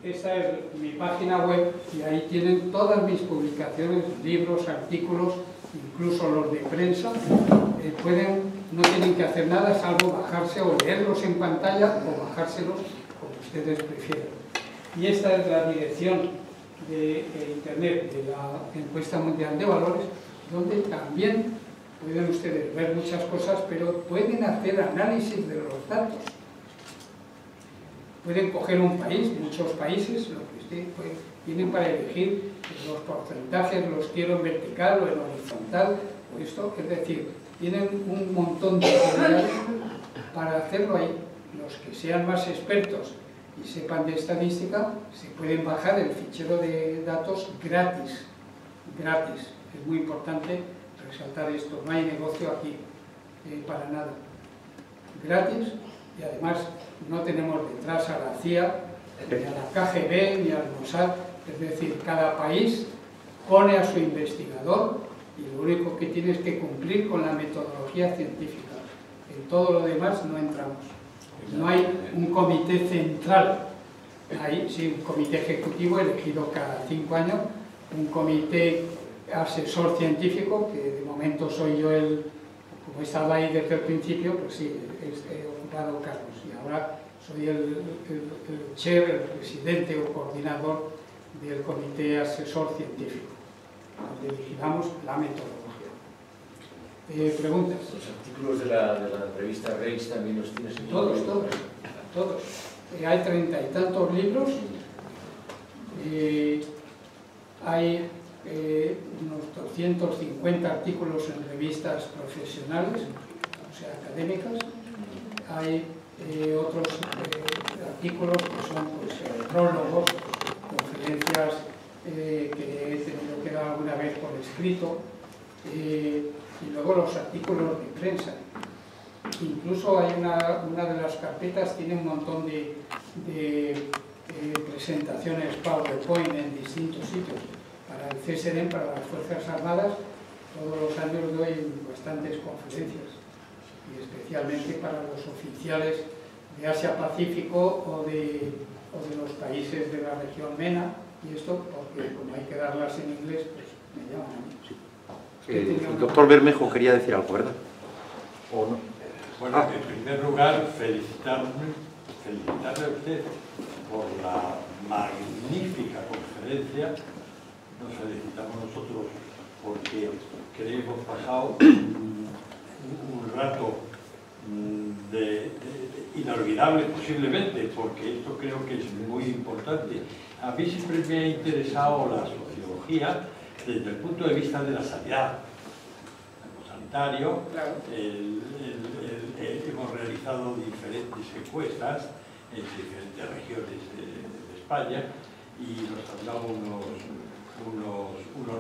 S4: Esta es mi página web y ahí tienen todas mis publicaciones, libros, artículos, incluso los de prensa. No tienen que hacer nada salvo bajarse o leerlos en pantalla o bajárselos como ustedes prefieran. Y esta es la dirección de internet de la Encuesta Mundial de Valores, donde también pueden ustedes ver muchas cosas, pero pueden hacer análisis de los datos. Pueden coger un país, muchos países, lo que usted tienen para elegir los porcentajes, los quiero en vertical o en horizontal, o esto, es decir, tienen un montón de posibilidades para hacerlo ahí. Los que sean más expertos y sepan de estadística, se pueden bajar el fichero de datos gratis. Gratis. Es muy importante resaltar esto. No hay negocio aquí, para nada. Gratis, y además no tenemos detrás a la CIA, ni a la KGB, ni al Mossad. Es decir, cada país pone a su investigador y lo único que tiene es que cumplir con la metodología científica. En todo lo demás no entramos. No hay un comité central. Hay, sí, un comité ejecutivo elegido cada 5 años, un comité asesor científico, que de momento soy yo como he estado ahí desde el principio, pues sí, he ocupado cargos. Y ahora soy el chair, el presidente o coordinador del comité asesor científico, donde vigilamos la metodología. ¿Preguntas?
S2: ¿Los artículos de la revista Reis también los tienes en
S4: Todos. Hay 30 y tantos libros, hay unos 250 artículos en revistas profesionales, o sea, académicas. Hay otros artículos que son pues, prólogos, conferencias que he tenido que dar alguna vez por escrito, y luego los artículos de prensa. Incluso hay una de las carpetas, tiene un montón de presentaciones PowerPoint en distintos sitios. Para el CSDM, para las Fuerzas Armadas, todos los años doy bastantes conferencias, y especialmente para los oficiales de Asia-Pacífico o de los países de la región MENA, y esto porque como hay que darlas en inglés, pues me llaman a mí.
S5: El doctor Bermejo quería decir algo, ¿verdad? ¿O no?
S6: Bueno, en primer lugar, felicitarle a usted por la magnífica conferencia. Nos felicitamos nosotros porque creo que hemos pasado un rato inolvidable posiblemente, porque esto creo que es muy importante. A mí siempre me ha interesado la sociología desde el punto de vista de la sanidad. Como sanitario, hemos realizado diferentes encuestas en diferentes regiones de España y nos han dado unos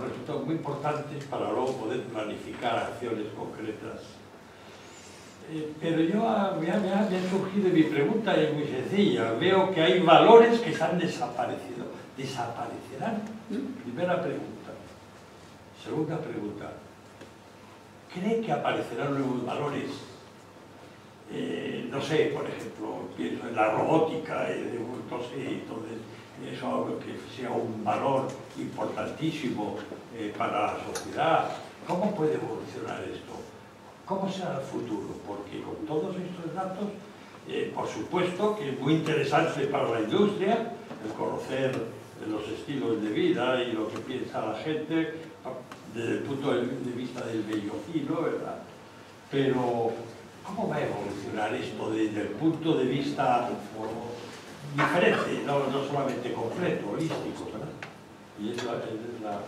S6: resultados muy importantes para luego poder planificar acciones concretas. Pero me ha surgido, mi pregunta es muy sencilla. Veo que hay valores que se han desaparecido. ¿Desaparecerán? Primera pregunta. Segunda pregunta. ¿Cree que aparecerán nuevos valores? No sé, por ejemplo, pienso en la robótica, entonces eso algo que sea un valor importantísimo para la sociedad. ¿Cómo puede evolucionar esto? ¿Cómo será el futuro? Porque con todos estos datos, por supuesto que es muy interesante para la industria el conocer los estilos de vida y lo que piensa la gente desde el punto de vista del biofilo, ¿verdad? Pero ¿cómo va a evolucionar esto desde el punto de vista diferente, no solamente completo, holístico, ¿verdad? Y es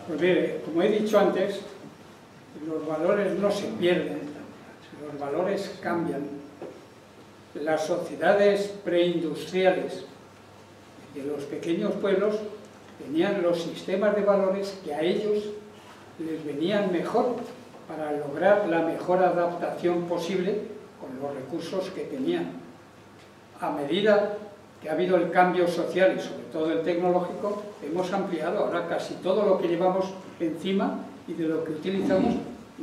S4: Pues mire, como he dicho antes, los valores no se pierden, los valores cambian. Las sociedades preindustriales de los pequeños pueblos tenían los sistemas de valores que a ellos les venían mejor para lograr la mejor adaptación posible con los recursos que tenían. A medida que ha habido el cambio social y sobre todo el tecnológico, hemos ampliado. Ahora casi todo lo que llevamos encima y de lo que utilizamos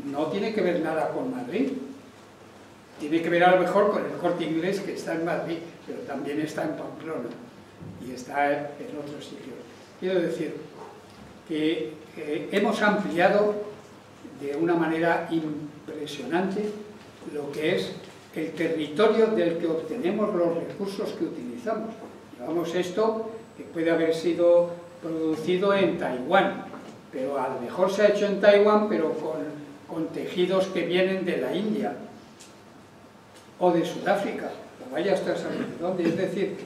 S4: no tiene que ver nada con Madrid. Tiene que ver a lo mejor con el Corte Inglés, que está en Madrid, pero también está en Pamplona y está en otros sitios. Quiero decir que hemos ampliado de una manera impresionante lo que es el territorio del que obtenemos los recursos que utilizamos. Llevamos esto que puede haber sido producido en Taiwán, pero a lo mejor se ha hecho en Taiwán, pero con tejidos que vienen de la India o de Sudáfrica, o vaya hasta saber dónde. Es decir,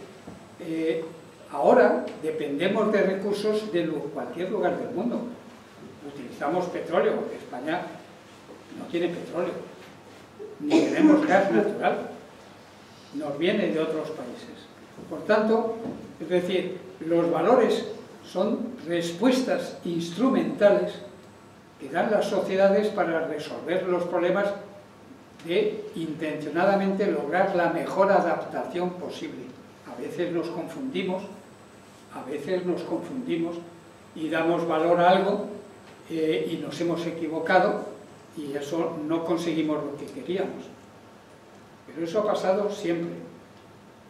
S4: ahora dependemos de recursos de cualquier lugar del mundo. Utilizamos petróleo, porque España no tiene petróleo, ni tenemos gas natural, nos viene de otros países. Por tanto, es decir, los valores son respuestas instrumentales que dan las sociedades para resolver los problemas de intencionadamente lograr la mejor adaptación posible. A veces nos confundimos y damos valor a algo y nos hemos equivocado y eso no conseguimos lo que queríamos. Pero eso ha pasado siempre.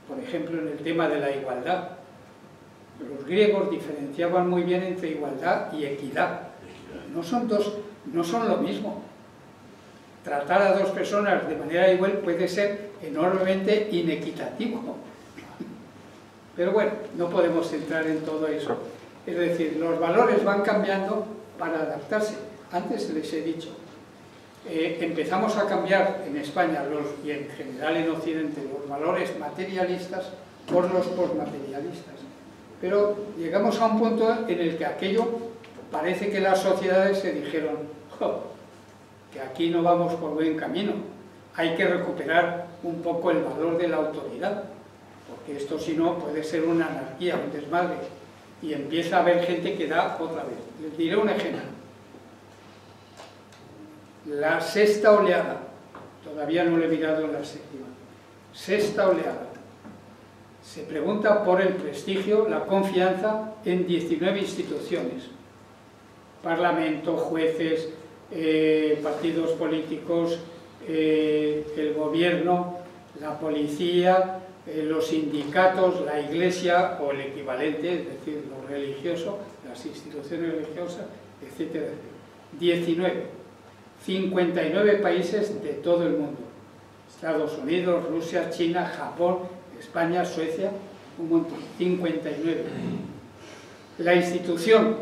S4: Por ejemplo, en el tema de la igualdad. Los griegos diferenciaban muy bien entre igualdad y equidad. No son lo mismo. Tratar a dos personas de manera igual puede ser enormemente inequitativo. Pero bueno, no podemos entrar en todo eso. Es decir, los valores van cambiando para adaptarse. Antes les he dicho, empezamos a cambiar en España y en general en Occidente los valores materialistas por los postmaterialistas. Pero llegamos a un punto en el que aquello parece que las sociedades se dijeron que aquí no vamos por buen camino, hay que recuperar un poco el valor de la autoridad, porque esto si no puede ser una anarquía, un desmadre, y empieza a haber gente que da otra vez. Les diré un ejemplo. La sexta oleada, todavía no le he mirado en la séptima, sexta oleada, se pregunta por el prestigio, la confianza en 19 instituciones, parlamento, jueces, partidos políticos, el gobierno, la policía, los sindicatos, la iglesia o el equivalente, es decir, lo religioso, las instituciones religiosas, etcétera, etcétera. 19, 59 países de todo el mundo, Estados Unidos, Rusia, China, Japón, España, Suecia, un montón, 59. La institución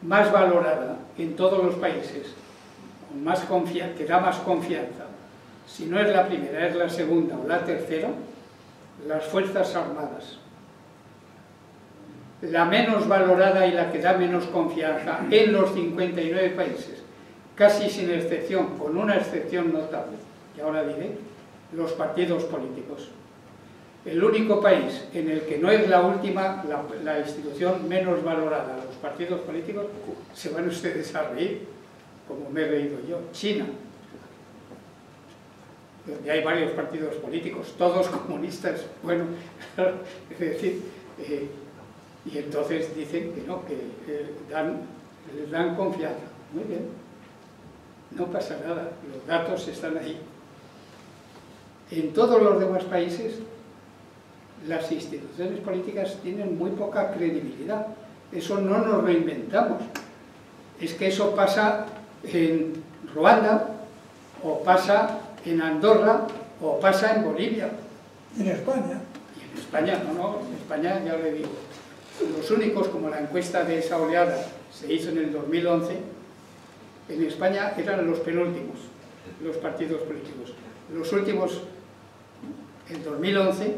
S4: más valorada en todos los países, que da más confianza, si no es la primera, es la segunda o la tercera, las Fuerzas Armadas. La menos valorada y la que da menos confianza en los 59 países, casi sin excepción, con una excepción notable, que ahora diré, los partidos políticos. El único país en el que no es la última, la institución menos valorada, los partidos políticos, se van ustedes a reír, como me he reído yo, China, donde hay varios partidos políticos, todos comunistas, bueno, es decir, y entonces dicen que no, que les dan confianza. Muy bien, no pasa nada, los datos están ahí. En todos los demás países, las instituciones políticas tienen muy poca credibilidad. Eso no nos lo inventamos. Es que eso pasa en Ruanda, o pasa en Andorra, o pasa en Bolivia.
S3: En España.
S4: Y en España, no, en España ya le digo. Los únicos, como la encuesta de esa oleada se hizo en el 2011, en España eran los penúltimos, los partidos políticos. Los últimos, en 2011,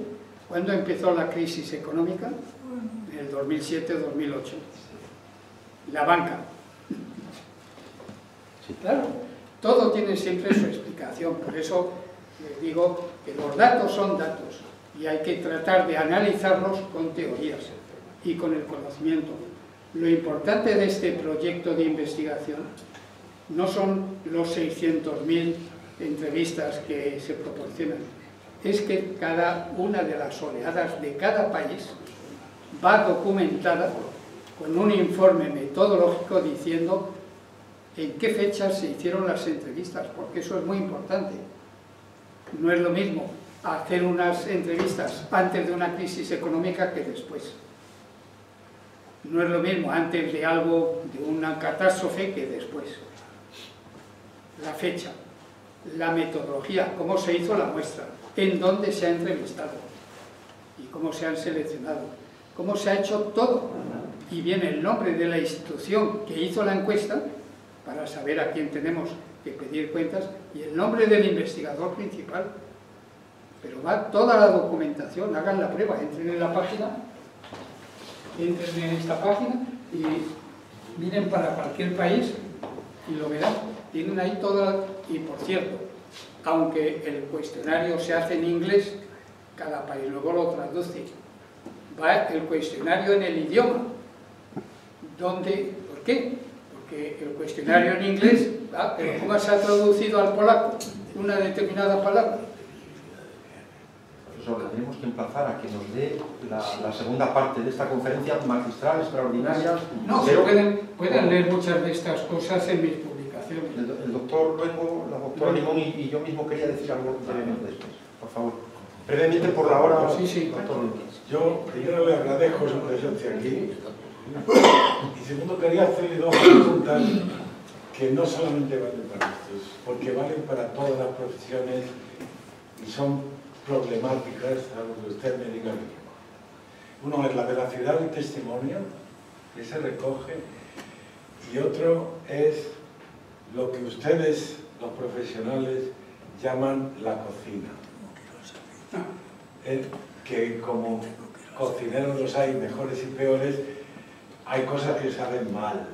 S4: ¿cuándo empezó la crisis económica? En el 2007-2008. La banca. Claro, todo tiene siempre su explicación, por eso les digo que los datos son datos y hay que tratar de analizarlos con teorías y con el conocimiento. Lo importante de este proyecto de investigación no son los 600.000 entrevistas que se proporcionan, es que cada una de las oleadas de cada país va documentada con un informe metodológico diciendo en qué fechas se hicieron las entrevistas, porque eso es muy importante. No es lo mismo hacer unas entrevistas antes de una crisis económica que después. No es lo mismo antes de algo, de una catástrofe, que después. La fecha, la metodología, cómo se hizo la muestra, en dónde se ha entrevistado y cómo se han seleccionado, cómo se ha hecho todo. Y viene el nombre de la institución que hizo la encuesta, para saber a quién tenemos que pedir cuentas, y el nombre del investigador principal. Pero va toda la documentación, hagan la prueba, entren en la página, entren en esta página y miren para cualquier país y lo verán. Tienen ahí toda, y por cierto, aunque el cuestionario se hace en inglés, cada país luego lo traduce. Va el cuestionario en el idioma. ¿Por qué? Porque el cuestionario en inglés, pero ¿cómo se ha traducido al polaco una determinada palabra?
S1: Profesor, le tenemos que emplazar a que nos dé la segunda parte de esta conferencia magistral, extraordinaria.
S4: No, pero pueden leer muchas de estas cosas en mis publicaciones.
S1: El doctor Luengo, la doctora Limón y yo mismo quería decir algo brevemente después, por favor. Brevemente por la hora,
S4: sí.
S1: doctor Luengo.
S7: Yo primero le agradezco su presencia aquí y segundo quería hacerle dos preguntas que no solamente valen para estos, porque valen para todas las profesiones y son problemáticas, a lo que usted me diga. Uno es la veracidad del testimonio que se recoge y otro es lo que ustedes, los profesionales, llaman la cocina. Que como cocineros los hay mejores y peores, hay cosas que saben mal,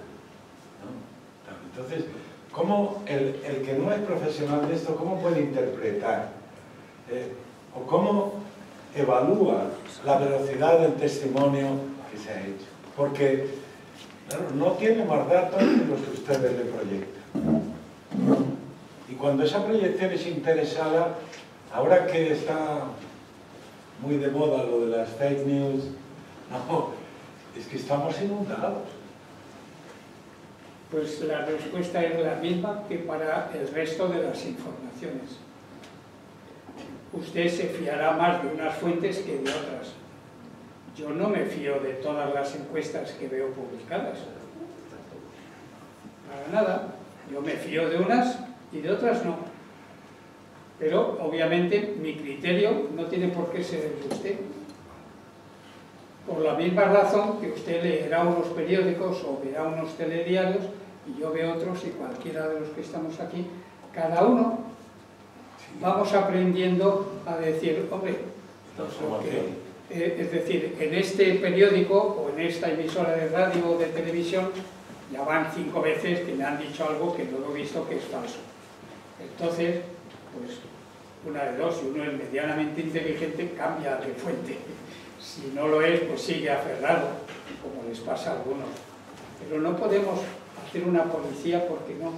S7: ¿no? Entonces, ¿cómo el que no es profesional de esto, cómo puede interpretar o cómo evalúa la velocidad del testimonio que se ha hecho? Porque, claro, no tiene más datos que los que ustedes le proyectan. Y cuando esa proyección es interesada, ahora que está muy de moda lo de las fake news, no, es que estamos inundados.
S4: Pues la respuesta es la misma que para el resto de las informaciones. Usted se fiará más de unas fuentes que de otras. Yo no me fío de todas las encuestas que veo publicadas. Para nada. Yo me fío de unas y de otras no. Pero, obviamente, mi criterio no tiene por qué ser el de usted. Por la misma razón que usted leerá unos periódicos o verá unos telediarios y yo veo otros y cualquiera de los que estamos aquí, cada uno vamos aprendiendo a decir, hombre, es decir, en este periódico o en esta emisora de radio o de televisión ya van 5 veces que me han dicho algo que no lo he visto que es falso. Entonces, pues una de dos, si uno es medianamente inteligente, cambia de fuente. Si no lo es, pues sigue aferrado, como les pasa a algunos. Pero no podemos hacer una policía porque no.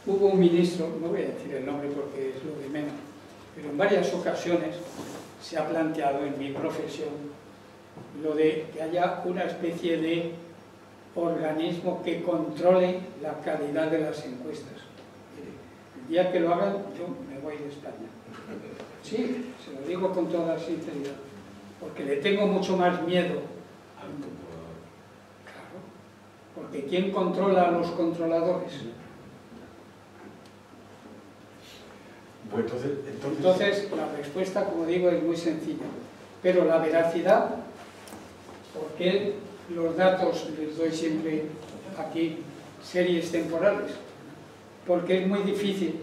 S4: Hubo un ministro, no voy a decir el nombre porque es lo de menos, pero en varias ocasiones se ha planteado en mi profesión lo de que haya una especie de organismo que controle la calidad de las encuestas. El día que lo hagan, yo me voy de España. Sí, se lo digo con toda sinceridad, porque le tengo mucho más miedo. Claro, porque ¿quién controla a los controladores?
S7: Pues
S4: entonces, la respuesta, como digo, es muy sencilla. Pero la veracidad, ¿por qué los datos les doy siempre aquí series temporales? Porque es muy difícil.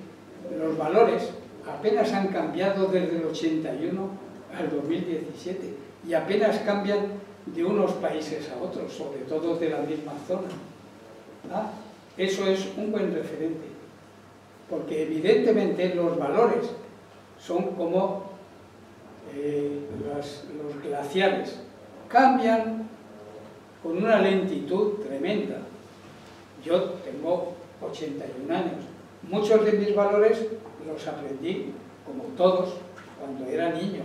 S4: Los valores apenas han cambiado desde el 81 al 2017 y apenas cambian de unos países a otros, sobre todo de la misma zona. Eso es un buen referente, porque evidentemente los valores son como los glaciares, cambian con una lentitud tremenda. Yo tengo 81 años, muchos de mis valores los aprendí, como todos, cuando era niño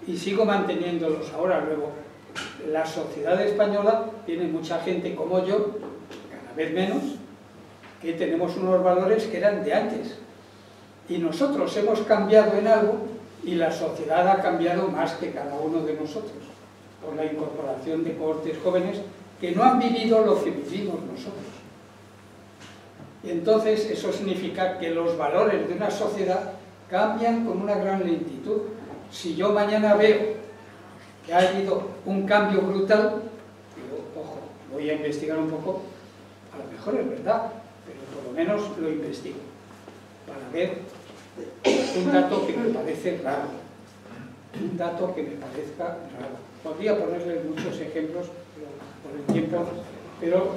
S4: y sigo manteniéndolos ahora. Luego, la sociedad española tiene mucha gente como yo, cada vez menos, que tenemos unos valores que eran de antes y nosotros hemos cambiado en algo y la sociedad ha cambiado más que cada uno de nosotros por la incorporación de cohortes jóvenes que no han vivido lo que vivimos nosotros. Y entonces eso significa que los valores de una sociedad cambian con una gran lentitud. Si yo mañana veo que ha habido un cambio brutal, digo, ojo, voy a investigar un poco, a lo mejor es verdad, pero por lo menos lo investigo, para ver un dato que me parece raro, un dato que me parezca raro. Podría ponerles muchos ejemplos, pero por el tiempo, pero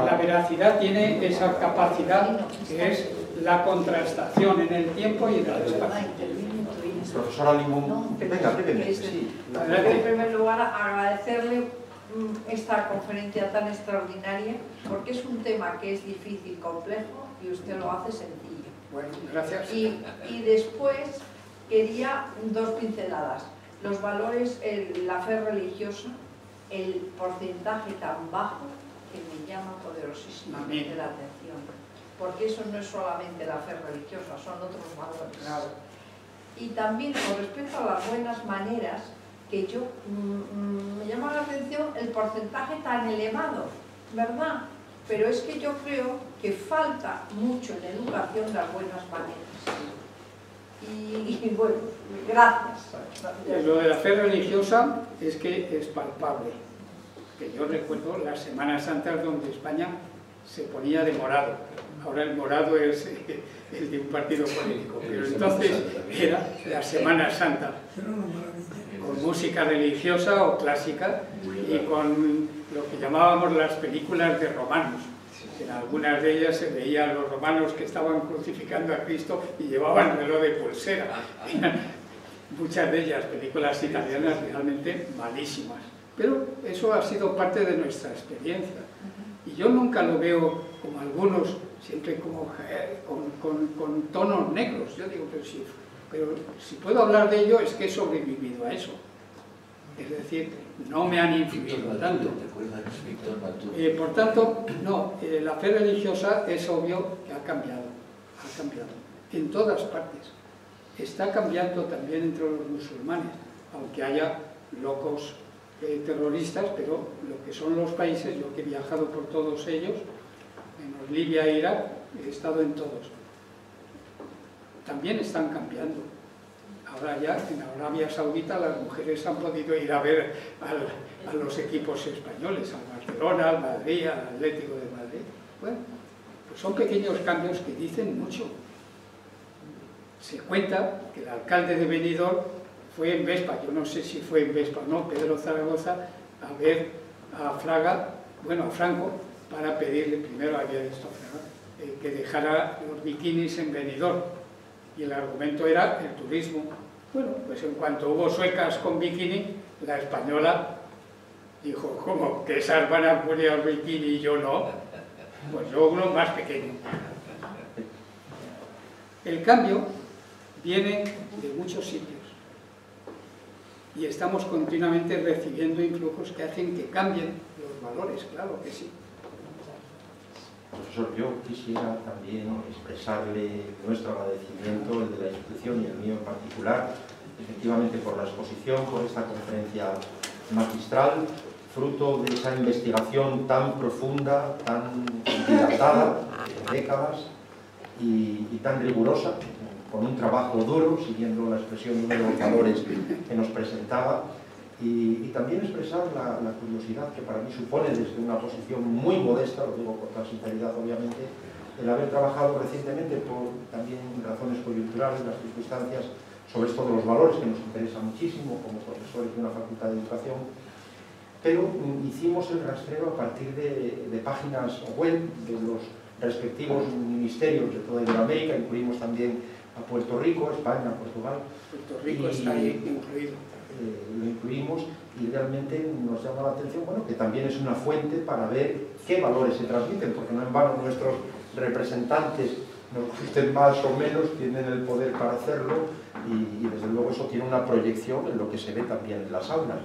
S4: la veracidad tiene esa capacidad que es la contrastación en el tiempo y en el espacio.
S1: Profesora Limón,
S8: No,
S1: venga, brevemente, sí.
S8: En primer lugar, agradecerle esta conferencia tan extraordinaria, porque es un tema que es difícil, complejo, y usted lo hace sencillo.
S4: Bueno, gracias.
S8: Y después quería dos pinceladas. Los valores, la fe religiosa, el porcentaje tan bajo que me llama poderosísimamente la atención. Porque eso no es solamente la fe religiosa, son otros valores.
S4: Claro.
S8: Y también con respecto a las buenas maneras, que yo me llama la atención el porcentaje tan elevado, ¿verdad? Pero es que yo creo que falta mucho en educación las buenas maneras. Y bueno, gracias.
S4: Lo de la fe religiosa es que es palpable. Que yo recuerdo las Semanas Santas donde España se ponía de morado. Ahora el morado es el de un partido político, pero entonces era la Semana Santa, con música religiosa o clásica y con lo que llamábamos las películas de romanos. En algunas de ellas se veían los romanos que estaban crucificando a Cristo y llevaban reloj de pulsera. Muchas de ellas, películas italianas realmente malísimas. Pero eso ha sido parte de nuestra experiencia. Y yo nunca lo veo como algunos, siempre como con tonos negros. Yo digo, pero si puedo hablar de ello es que he sobrevivido a eso. Es decir, no me han influido tanto. Por tanto, no, la fe religiosa es obvio que ha cambiado en todas partes. Está cambiando también entre los musulmanes, aunque haya locos terroristas, pero lo que son los países, yo que he viajado por todos ellos, menos Libia e Irak, he estado en todos, también están cambiando. Ahora ya en Arabia Saudita las mujeres han podido ir a ver a los equipos españoles, al Barcelona, al Madrid, al Atlético de Madrid. Bueno, pues son pequeños cambios que dicen mucho. Se cuenta que el alcalde de Benidorm fue en Vespa, yo no sé si fue en Vespa o no, Pedro Zaragoza, a ver a Franco, para pedirle, primero había visto a Fraga, que dejara los bikinis en Benidorm. Y el argumento era el turismo. Bueno, pues en cuanto hubo suecas con bikini, la española dijo, ¿cómo? ¿Que esas van a poner el bikini y yo no? Pues yo uno más pequeño. El cambio viene de muchos sitios. Y estamos continuamente recibiendo influjos que hacen que cambien los valores, claro que sí.
S1: Profesor, yo quisiera también expresarle nuestro agradecimiento, el de la institución y el mío en particular, efectivamente por la exposición, por esta conferencia magistral, fruto de esa investigación tan profunda, tan dilatada, de décadas, y tan rigurosa, con un trabajo duro, siguiendo la expresión de los valores que nos presentaba, y también expresar la curiosidad que para mí supone, desde una posición muy modesta, lo digo con toda sinceridad obviamente, el haber trabajado recientemente por también razones coyunturales, las circunstancias, sobre esto de los valores, que nos interesa muchísimo como profesores de una facultad de educación, pero hicimos el rastreo a partir de páginas web de los respectivos ministerios de toda Iberoamérica, incluimos también a Puerto Rico, España, Portugal.
S4: Puerto Rico está ahí incluido.
S1: Lo incluimos y realmente nos llama la atención, bueno, que también es una fuente para ver qué valores se transmiten, porque no en vano nuestros representantes, nos gusten más o menos, tienen el poder para hacerlo y desde luego eso tiene una proyección en lo que se ve también en las aulas.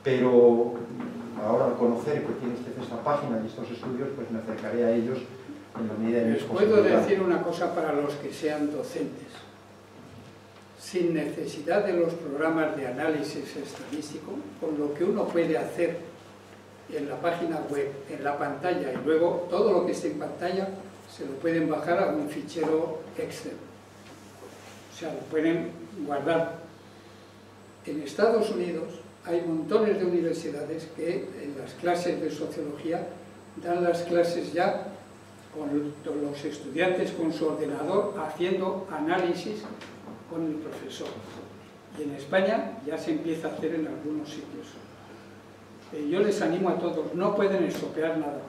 S1: Pero ahora al conocer que tiene usted esta página y estos estudios, pues me acercaré a ellos en la medida de mis posibilidades.
S4: Les puedo decir una cosa para los que sean docentes. Sin necesidad de los programas de análisis estadístico, con lo que uno puede hacer en la página web, en la pantalla, y luego todo lo que esté en pantalla se lo pueden bajar a un fichero Excel. O sea, lo pueden guardar. En Estados Unidos hay montones de universidades que en las clases de sociología dan las clases ya con los estudiantes con su ordenador haciendo análisis con el profesor. Y en España ya se empieza a hacer en algunos sitios. Yo les animo a todos, no pueden estropear nada.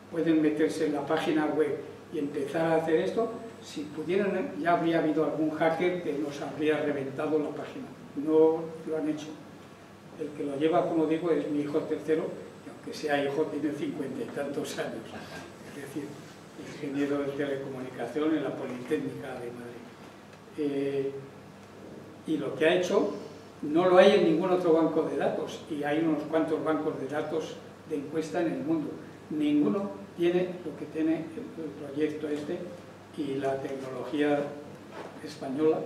S4: Pueden meterse en la página web y empezar a hacer esto, si pudieran, ya habría habido algún hacker que nos habría reventado la página. No lo han hecho. El que lo lleva, como digo, es mi hijo tercero, y aunque sea hijo, tiene 50 y tantos años. Es decir, ingeniero de telecomunicación en la Politécnica de Madrid. Y lo que ha hecho no lo hay en ningún otro banco de datos, y hay unos cuantos bancos de datos de encuesta en el mundo. Ninguno tiene lo que tiene el proyecto este y la tecnología española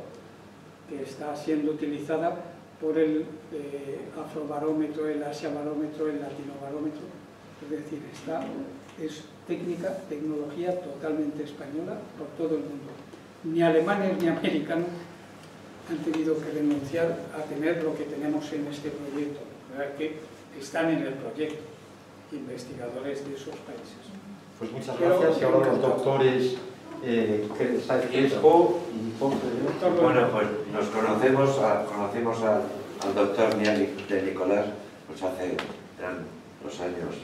S4: que está siendo utilizada por el Afrobarómetro, el Asiabarómetro, el Latinobarómetro. Es decir, es tecnología totalmente española por todo el mundo. Ni alemanes ni americanos han tenido que renunciar a tener lo que tenemos en este proyecto, ¿verdad? Que están en el proyecto, investigadores de esos países.
S1: Pues muchas gracias. Y ahora los doctores Crespo y Ponce.
S9: Bueno, pues nos conocemos al doctor de Nicolás, pues hace los años,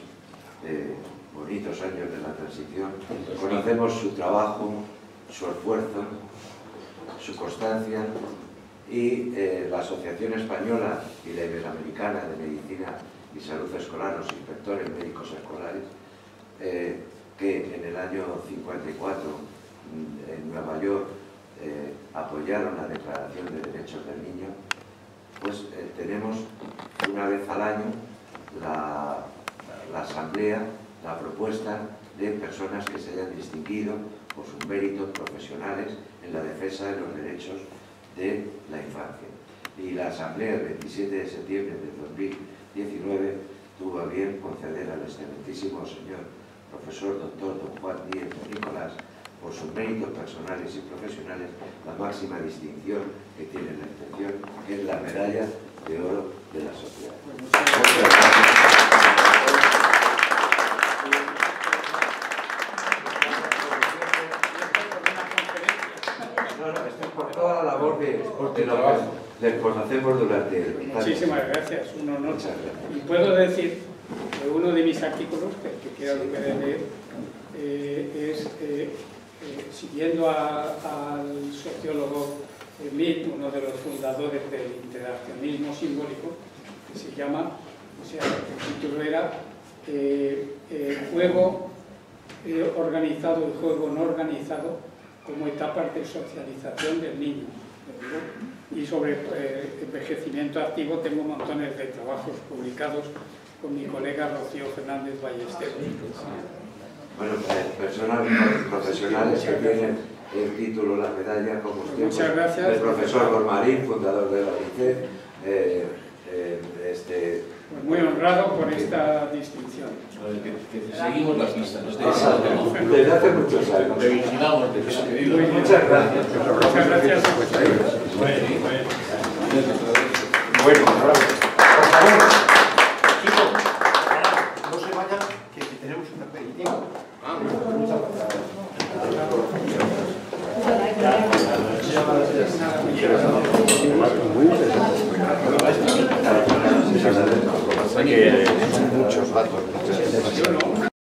S9: bonitos años de la transición. Conocemos su trabajo, su esfuerzo, su constancia, y la Asociación Española y la Iberoamericana de Medicina y Salud Escolar, los inspectores médicos escolares, que en el año 54 en Nueva York apoyaron la Declaración de Derechos del Niño, pues tenemos una vez al año la asamblea, la propuesta de personas que se hayan distinguido por sus méritos profesionales en la defensa de los derechos de la infancia. Y la asamblea del 27 de septiembre de 2019 tuvo a bien conceder al excelentísimo señor profesor doctor don Juan Díez de Nicolás, por sus méritos personales y profesionales, la máxima distinción que tiene la extensión, que es la medalla de oro de la sociedad. Esto es por toda la labor que hacemos durante el...
S4: Muchísimas gracias, un honor. Y puedo decir que uno de mis artículos, que quiera lo que leer, es siguiendo al sociólogo Mill, uno de los fundadores del interaccionismo simbólico, que se llama, o sea, el título era Juego organizado y juego no organizado como etapas de socialización del niño. Y sobre envejecimiento activo tengo montones de trabajos publicados con mi colega Rocío Fernández Ballesteros.
S9: Bueno, personas profesionales que tienen el título, la medalla, como usted,
S4: muchas gracias.
S9: El profesor Gormarín, fundador de la UNICEF,
S4: pues muy honrado por esta distinción.
S2: Seguimos la pista.
S9: Desde hace muchos años.
S2: Te vigilamos.
S9: Muchas gracias.
S4: Muchas gracias.
S1: Bueno, por favor, chicos, no se vayan, que tenemos un aperitivo. Muchas gracias.
S5: Muchos datos.